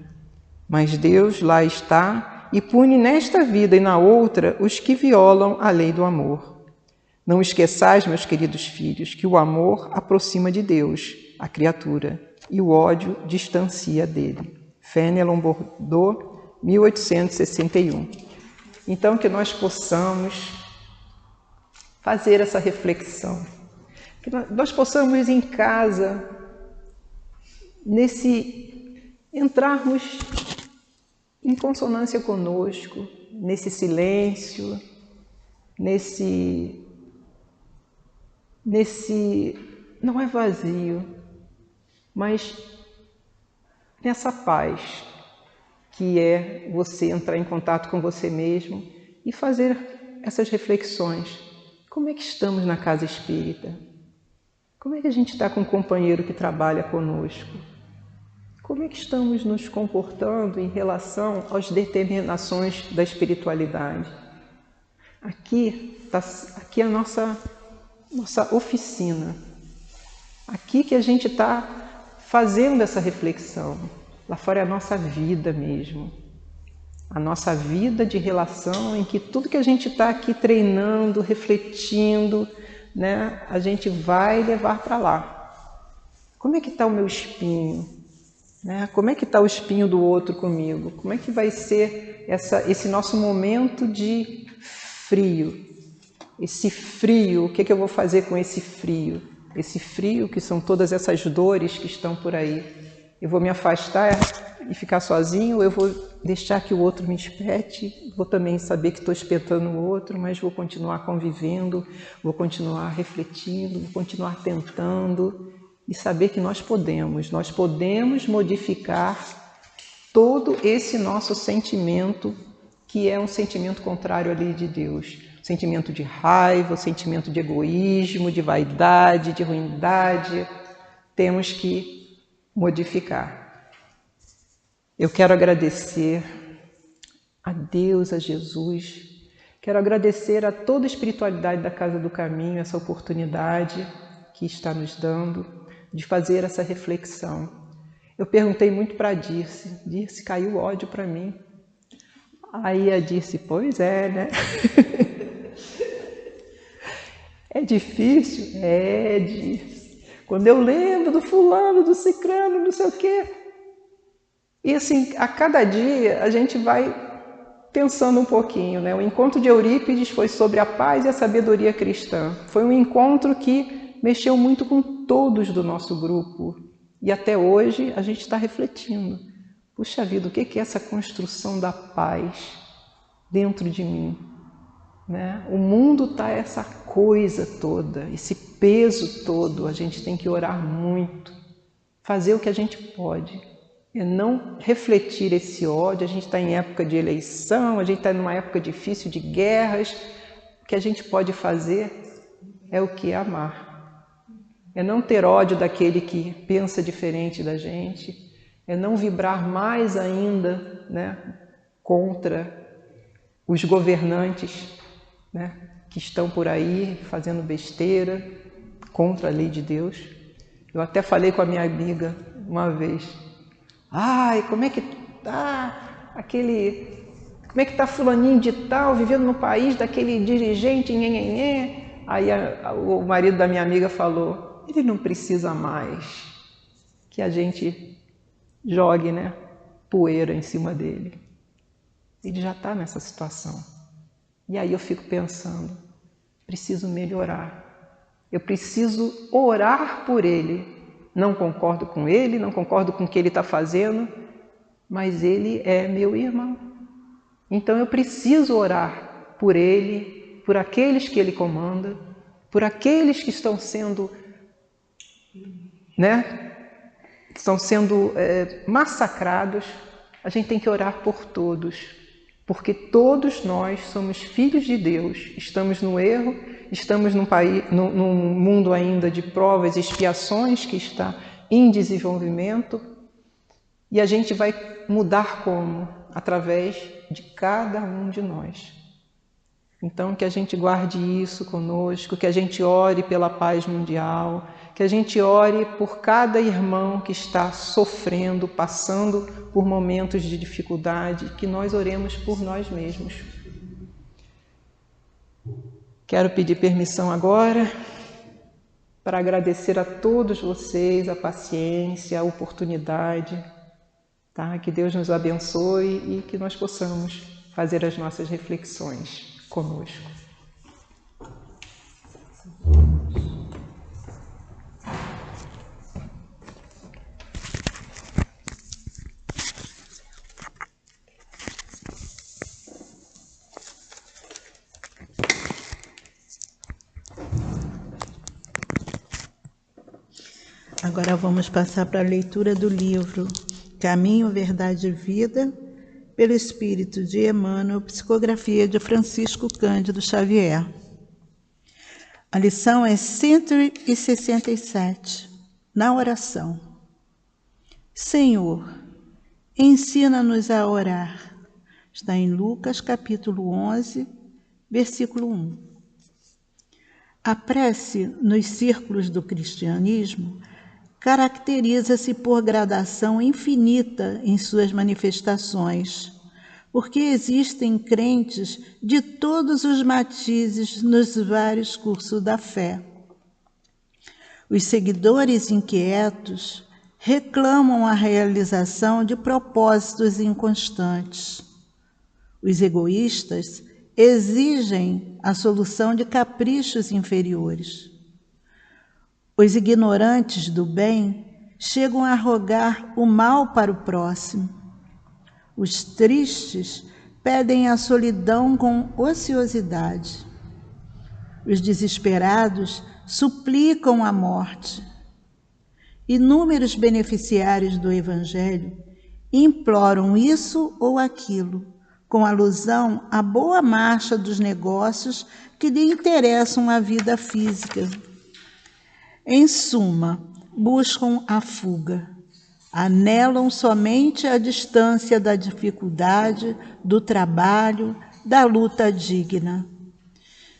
[SPEAKER 2] Mas Deus lá está e pune nesta vida e na outra os que violam a lei do amor. Não esqueçais, meus queridos filhos, que o amor aproxima de Deus, a criatura, e o ódio distancia dele. Fénelon Bordeaux, 1861. Então, que nós possamos fazer essa reflexão, que nós possamos em casa, entrarmos em consonância conosco, nesse silêncio, não é vazio, mas nessa paz, que é você entrar em contato com você mesmo e fazer essas reflexões. Como é que estamos na casa espírita? Como é que a gente está com um companheiro que trabalha conosco? Como é que estamos nos comportando em relação às determinações da espiritualidade? Aqui é a nossa oficina. Aqui que a gente está fazendo essa reflexão. Lá fora é a nossa vida mesmo. A nossa vida de relação em que tudo que a gente está aqui treinando, refletindo, né, a gente vai levar para lá. Como é que está o meu espinho? Né? Como é que está o espinho do outro comigo? Como é que vai ser esse nosso momento de frio? Esse frio, o que eu vou fazer com esse frio? Esse frio que são todas essas dores que estão por aí. Eu vou me afastar e ficar sozinho, ou eu vou deixar que o outro me espete, vou também saber que estou espetando o outro, mas vou continuar convivendo, vou continuar refletindo, vou continuar tentando e saber que nós podemos modificar todo esse nosso sentimento, que é um sentimento contrário à lei de Deus. Sentimento de raiva, sentimento de egoísmo, de vaidade, de ruindade. Temos que modificar. Eu quero agradecer a Deus, a Jesus. Quero agradecer a toda a espiritualidade da Casa do Caminho, essa oportunidade que está nos dando de fazer essa reflexão. Eu perguntei muito para a Dirce. Dirce, caiu ódio para mim. Aí a Dirce, pois é, né? É difícil? É, Dirce. Quando eu lembro do fulano, do cicrano, não sei o quê. E assim, a cada dia a gente vai pensando um pouquinho, né? O encontro de Eurípides foi sobre a paz e a sabedoria cristã. Foi um encontro que mexeu muito com todos do nosso grupo. E até hoje a gente está refletindo. Puxa vida, o que é essa construção da paz dentro de mim? Né? O mundo está essa coisa toda, esse peso todo. A gente tem que orar muito, fazer o que a gente pode. É não refletir esse ódio. A gente está em época de eleição, a gente está numa época difícil de guerras. O que a gente pode fazer é o que? Amar. É não ter ódio daquele que pensa diferente da gente. É não vibrar mais ainda, né, contra os governantes, né, que estão por aí fazendo besteira contra a lei de Deus. Eu até falei com a minha amiga uma vez. Ai, como é que tá como é que tá fulaninho de tal, vivendo no país daquele dirigente, nhenhenhê. Aí o marido da minha amiga falou, ele não precisa mais que a gente jogue, né, poeira em cima dele. Ele já está nessa situação. E aí eu fico pensando, preciso melhorar. Eu preciso orar por ele. Não concordo com ele, não concordo com o que ele está fazendo, mas ele é meu irmão. Então eu preciso orar por ele, por aqueles que ele comanda, por aqueles que estão sendo, né, massacrados. A gente tem que orar por todos, porque todos nós somos filhos de Deus. Estamos no erro, estamos num mundo ainda de provas e expiações que está em desenvolvimento, e a gente vai mudar como? Através de cada um de nós. Então, que a gente guarde isso conosco, que a gente ore pela paz mundial, que a gente ore por cada irmão que está sofrendo, passando por momentos de dificuldade, que nós oremos por nós mesmos. Quero pedir permissão agora para agradecer a todos vocês a paciência, a oportunidade, tá? Que Deus nos abençoe e que nós possamos fazer as nossas reflexões conosco.
[SPEAKER 3] Agora vamos passar para a leitura do livro Caminho, Verdade e Vida, pelo Espírito de Emmanuel, psicografia de Francisco Cândido Xavier. A lição é 167, na oração. Senhor, ensina-nos a orar. Está em Lucas, capítulo 11, versículo 1. A prece, nos círculos do cristianismo, caracteriza-se por gradação infinita em suas manifestações, porque existem crentes de todos os matizes nos vários cursos da fé. Os seguidores inquietos reclamam a realização de propósitos inconstantes. Os egoístas exigem a solução de caprichos inferiores. Os ignorantes do bem chegam a rogar o mal para o próximo. Os tristes pedem a solidão com ociosidade. Os desesperados suplicam a morte. Inúmeros beneficiários do Evangelho imploram isso ou aquilo, com alusão à boa marcha dos negócios que lhe interessam a vida física. Em suma, buscam a fuga, anelam somente a distância da dificuldade, do trabalho, da luta digna.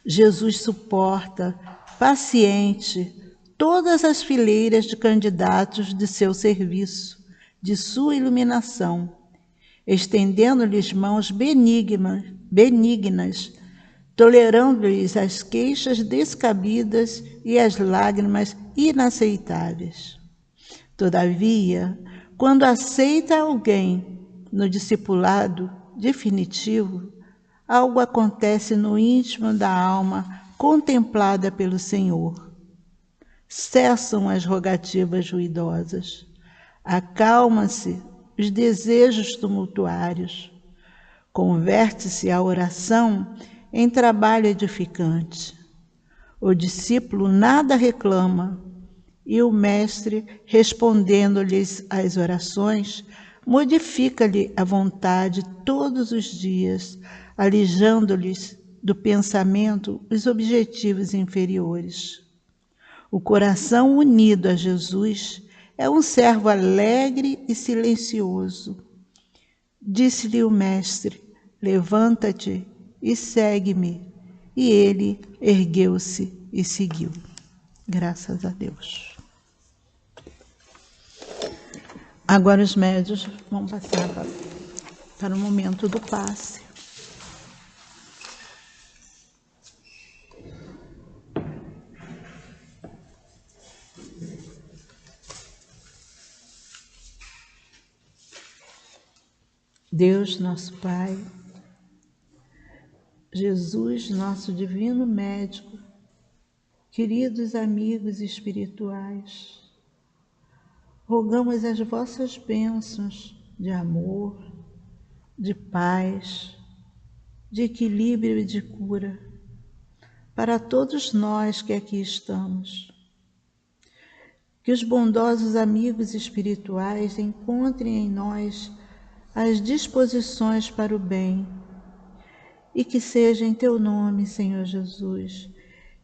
[SPEAKER 3] Jesus suporta, paciente, todas as fileiras de candidatos de seu serviço, de sua iluminação, estendendo-lhes mãos benignas, tolerando-lhes as queixas descabidas e as lágrimas inaceitáveis. Todavia, quando aceita alguém no discipulado definitivo, algo acontece no íntimo da alma contemplada pelo Senhor. Cessam as rogativas ruidosas, acalmam-se os desejos tumultuários, converte-se a oração em trabalho edificante. O discípulo nada reclama e o mestre, respondendo-lhes às orações, modifica-lhe a vontade todos os dias, alijando-lhes do pensamento os objetivos inferiores. O coração unido a Jesus é um servo alegre e silencioso. Disse-lhe o mestre: levanta-te e segue-me. E ele ergueu-se e seguiu. Graças a Deus. Agora os médios vão passar para o momento do passe. Deus, nosso Pai, Jesus, nosso divino médico, queridos amigos espirituais, rogamos as vossas bênçãos de amor, de paz, de equilíbrio e de cura para todos nós que aqui estamos. Que os bondosos amigos espirituais encontrem em nós as disposições para o bem, e que seja em teu nome, Senhor Jesus,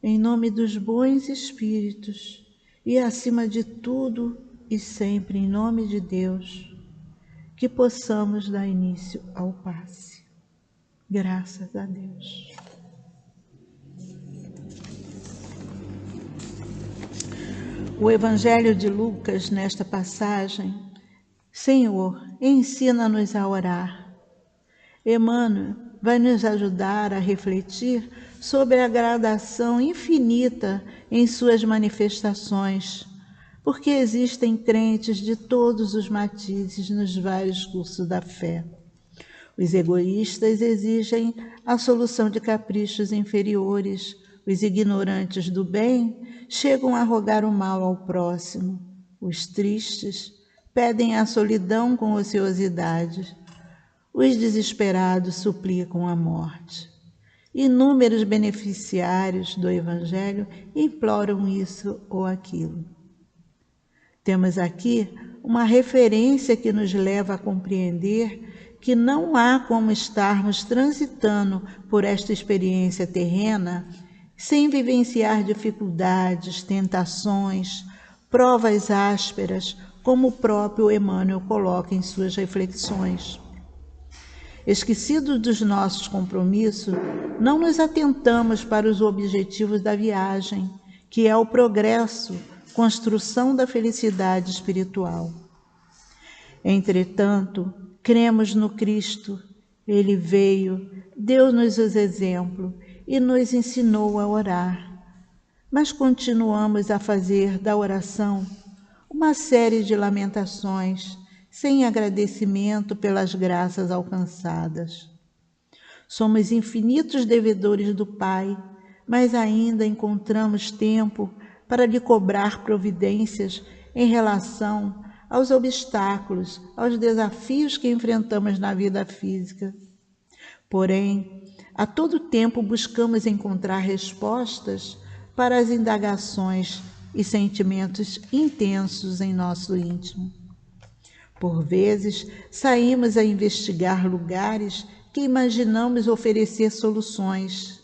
[SPEAKER 3] em nome dos bons espíritos e acima de tudo e sempre em nome de Deus, que possamos dar início ao passe. Graças a Deus. O Evangelho de Lucas, nesta passagem: Senhor, ensina-nos a orar. Emmanuel vai nos ajudar a refletir sobre a gradação infinita em suas manifestações, porque existem crentes de todos os matizes nos vários cursos da fé. Os egoístas exigem a solução de caprichos inferiores, os ignorantes do bem chegam a rogar o mal ao próximo, os tristes pedem a solidão com ociosidade. Os desesperados suplicam a morte. Inúmeros beneficiários do Evangelho imploram isso ou aquilo. Temos aqui uma referência que nos leva a compreender que não há como estarmos transitando por esta experiência terrena sem vivenciar dificuldades, tentações, provas ásperas, como o próprio Emmanuel coloca em suas reflexões. Esquecidos dos nossos compromissos, não nos atentamos para os objetivos da viagem, que é o progresso, construção da felicidade espiritual. Entretanto, cremos no Cristo. Ele veio, deu-nos os exemplos e nos ensinou a orar. Mas continuamos a fazer da oração uma série de lamentações, sem agradecimento pelas graças alcançadas. Somos infinitos devedores do Pai, mas ainda encontramos tempo para lhe cobrar providências em relação aos obstáculos, aos desafios que enfrentamos na vida física. Porém, a todo tempo buscamos encontrar respostas para as indagações e sentimentos intensos em nosso íntimo. Por vezes, saímos a investigar lugares que imaginamos oferecer soluções.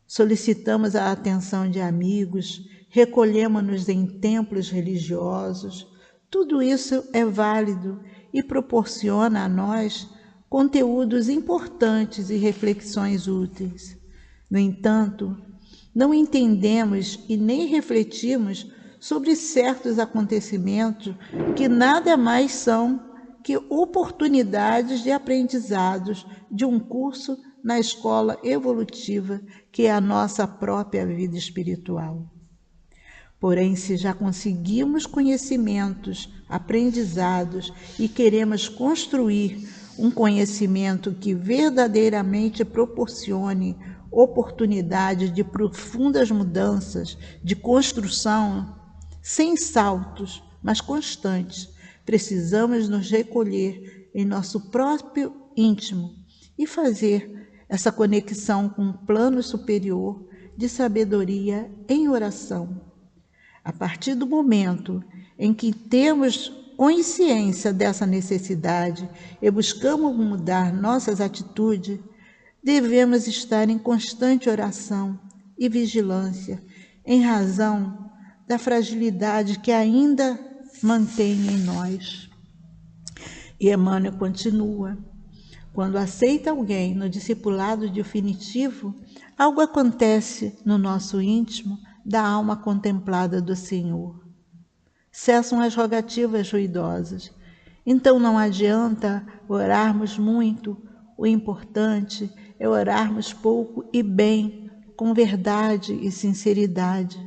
[SPEAKER 3] Solicitamos a atenção de amigos, recolhemos-nos em templos religiosos. Tudo isso é válido e proporciona a nós conteúdos importantes e reflexões úteis. No entanto, não entendemos e nem refletimos sobre certos acontecimentos que nada mais são que oportunidades de aprendizados de um curso na escola evolutiva que é a nossa própria vida espiritual. Porém, se já conseguimos conhecimentos, aprendizados e queremos construir um conhecimento que verdadeiramente proporcione oportunidade de profundas mudanças, de construção, sem saltos, mas constantes, precisamos nos recolher em nosso próprio íntimo e fazer essa conexão com um plano superior de sabedoria em oração. A partir do momento em que temos consciência dessa necessidade e buscamos mudar nossas atitudes, devemos estar em constante oração e vigilância, em razão da fragilidade que ainda mantém em nós. E Emmanuel continua: quando aceita alguém no discipulado definitivo, algo acontece no nosso íntimo da alma contemplada do Senhor. Cessam as rogativas ruidosas. Então não adianta orarmos muito, o importante é orarmos pouco e bem, com verdade e sinceridade,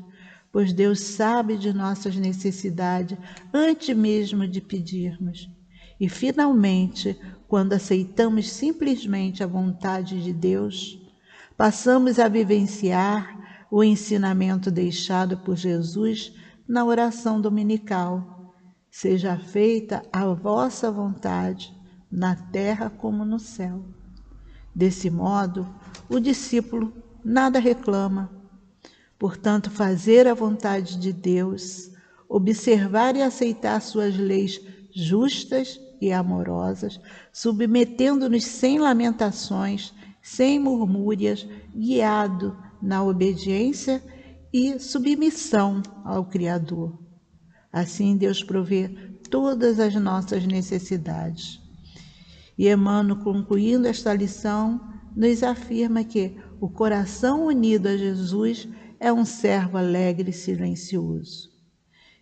[SPEAKER 3] pois Deus sabe de nossas necessidades antes mesmo de pedirmos. E finalmente, quando aceitamos simplesmente a vontade de Deus, passamos a vivenciar o ensinamento deixado por Jesus na oração dominical: seja feita a vossa vontade, na terra como no céu. Desse modo, o discípulo nada reclama. Portanto, fazer a vontade de Deus, observar e aceitar suas leis justas e amorosas, submetendo-nos sem lamentações, sem murmúrias, guiado na obediência e submissão ao Criador. Assim Deus provê todas as nossas necessidades. E Emmanuel, concluindo esta lição, nos afirma que o coração unido a Jesus é um servo alegre e silencioso.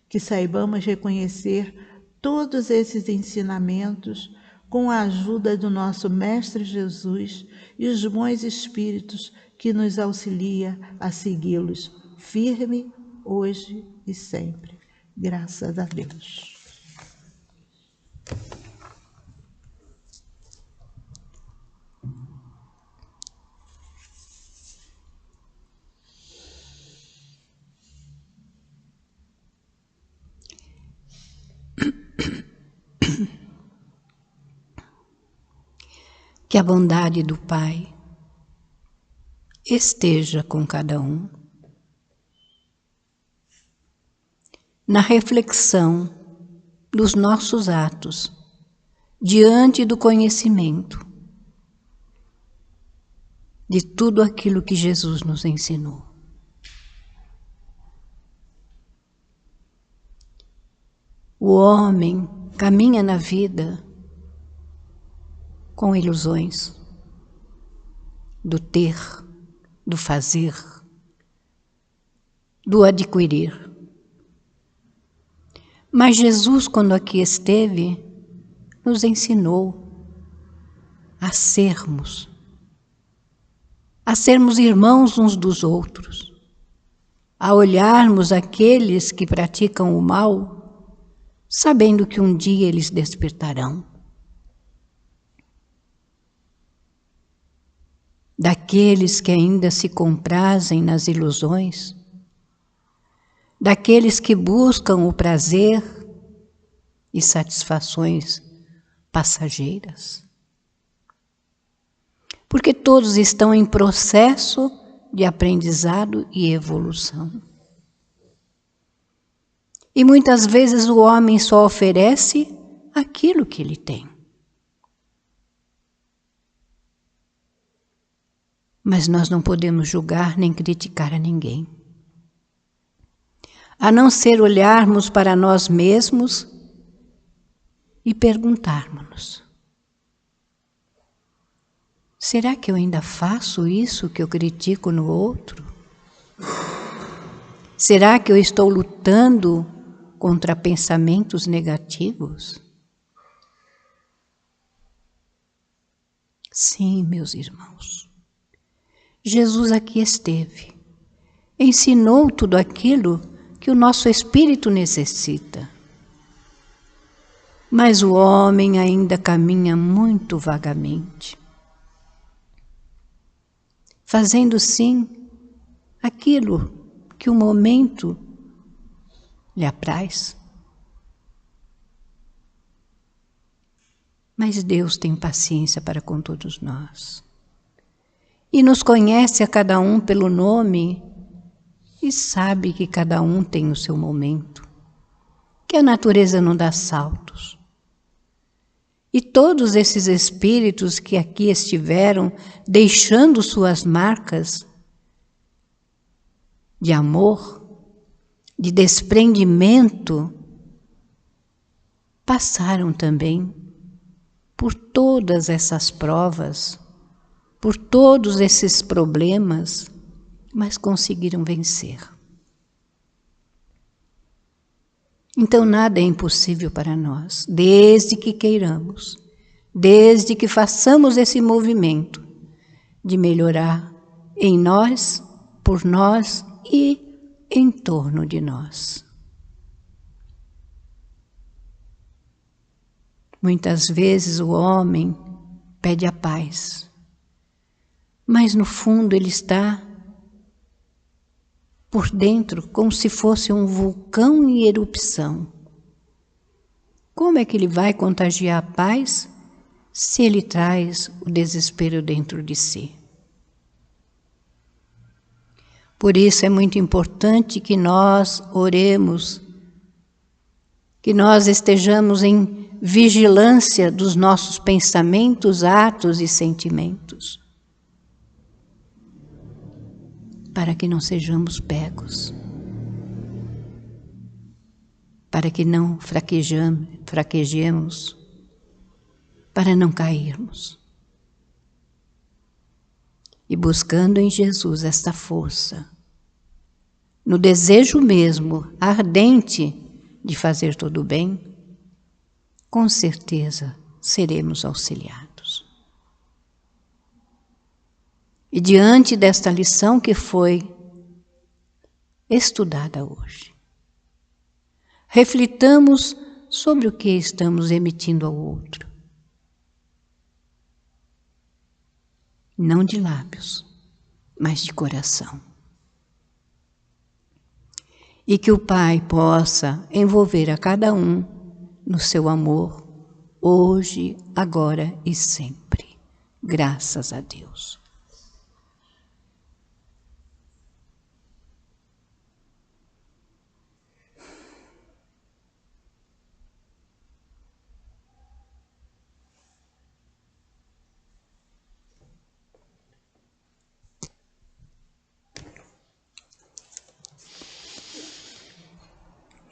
[SPEAKER 3] Que saibamos reconhecer todos esses ensinamentos com a ajuda do nosso Mestre Jesus e os bons espíritos que nos auxilia a segui-los firme hoje e sempre. Graças a Deus.
[SPEAKER 1] Que a bondade do Pai esteja com cada um. Na reflexão dos nossos atos, diante do conhecimento de tudo aquilo que Jesus nos ensinou. homem caminha na vida com ilusões do ter, do fazer, do adquirir. Mas Jesus, quando aqui esteve, nos ensinou a sermos irmãos uns dos outros, a olharmos aqueles que praticam o mal, sabendo que um dia eles despertarão. Daqueles que ainda se comprazem nas ilusões, daqueles que buscam o prazer e satisfações passageiras. Porque todos estão em processo de aprendizado e evolução. E muitas vezes o homem só oferece aquilo que ele tem. Mas nós não podemos julgar nem criticar a ninguém. A não ser olharmos para nós mesmos e perguntarmos-nos: será que eu ainda faço isso que eu critico no outro? Será que eu estou lutando contra pensamentos negativos? Sim, meus irmãos. Jesus aqui esteve, ensinou tudo aquilo que o nosso espírito necessita. Mas o homem ainda caminha muito vagamente, fazendo sim aquilo que o momento lhe apraz. Mas Deus tem paciência para com todos nós. E nos conhece a cada um pelo nome e sabe que cada um tem o seu momento, que a natureza não dá saltos. E todos esses espíritos que aqui estiveram deixando suas marcas de amor, de desprendimento, passaram também por todas essas provas, por todos esses problemas, mas conseguiram vencer. Então nada é impossível para nós, desde que queiramos, desde que façamos esse movimento de melhorar em nós, por nós e em torno de nós. Muitas vezes o homem pede a paz, mas no fundo ele está por dentro como se fosse um vulcão em erupção. Como é que ele vai contagiar a paz se ele traz o desespero dentro de si? Por isso é muito importante que nós oremos, que nós estejamos em vigilância dos nossos pensamentos, atos e sentimentos, para que não sejamos pegos, para que não fraquejemos, para não cairmos. E buscando em Jesus esta força, no desejo mesmo ardente de fazer todo o bem, com certeza seremos auxiliados. E diante desta lição que foi estudada hoje, reflitamos sobre o que estamos emitindo ao outro. Não de lábios, mas de coração. E que o Pai possa envolver a cada um no seu amor, hoje, agora e sempre. Graças a Deus.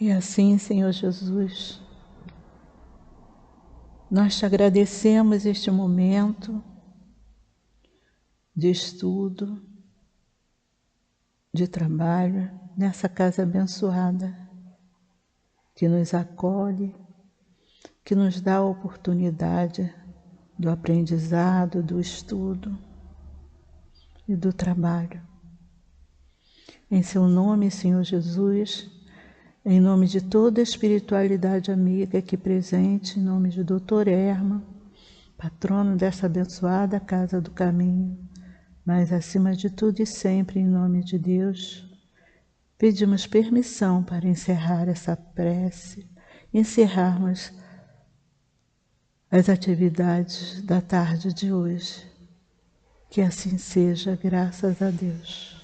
[SPEAKER 3] E assim, Senhor Jesus, Nós te agradecemos este momento de estudo, de trabalho nessa casa abençoada, que nos acolhe, que nos dá a oportunidade do aprendizado, do estudo e do trabalho. Em seu nome, Senhor Jesus, em nome de toda a espiritualidade amiga aqui presente, em nome de Dr. Herman, patrono dessa abençoada Casa do Caminho, mas acima de tudo e sempre, em nome de Deus, pedimos permissão para encerrar essa prece, encerrarmos as atividades da tarde de hoje. Que assim seja, graças a Deus.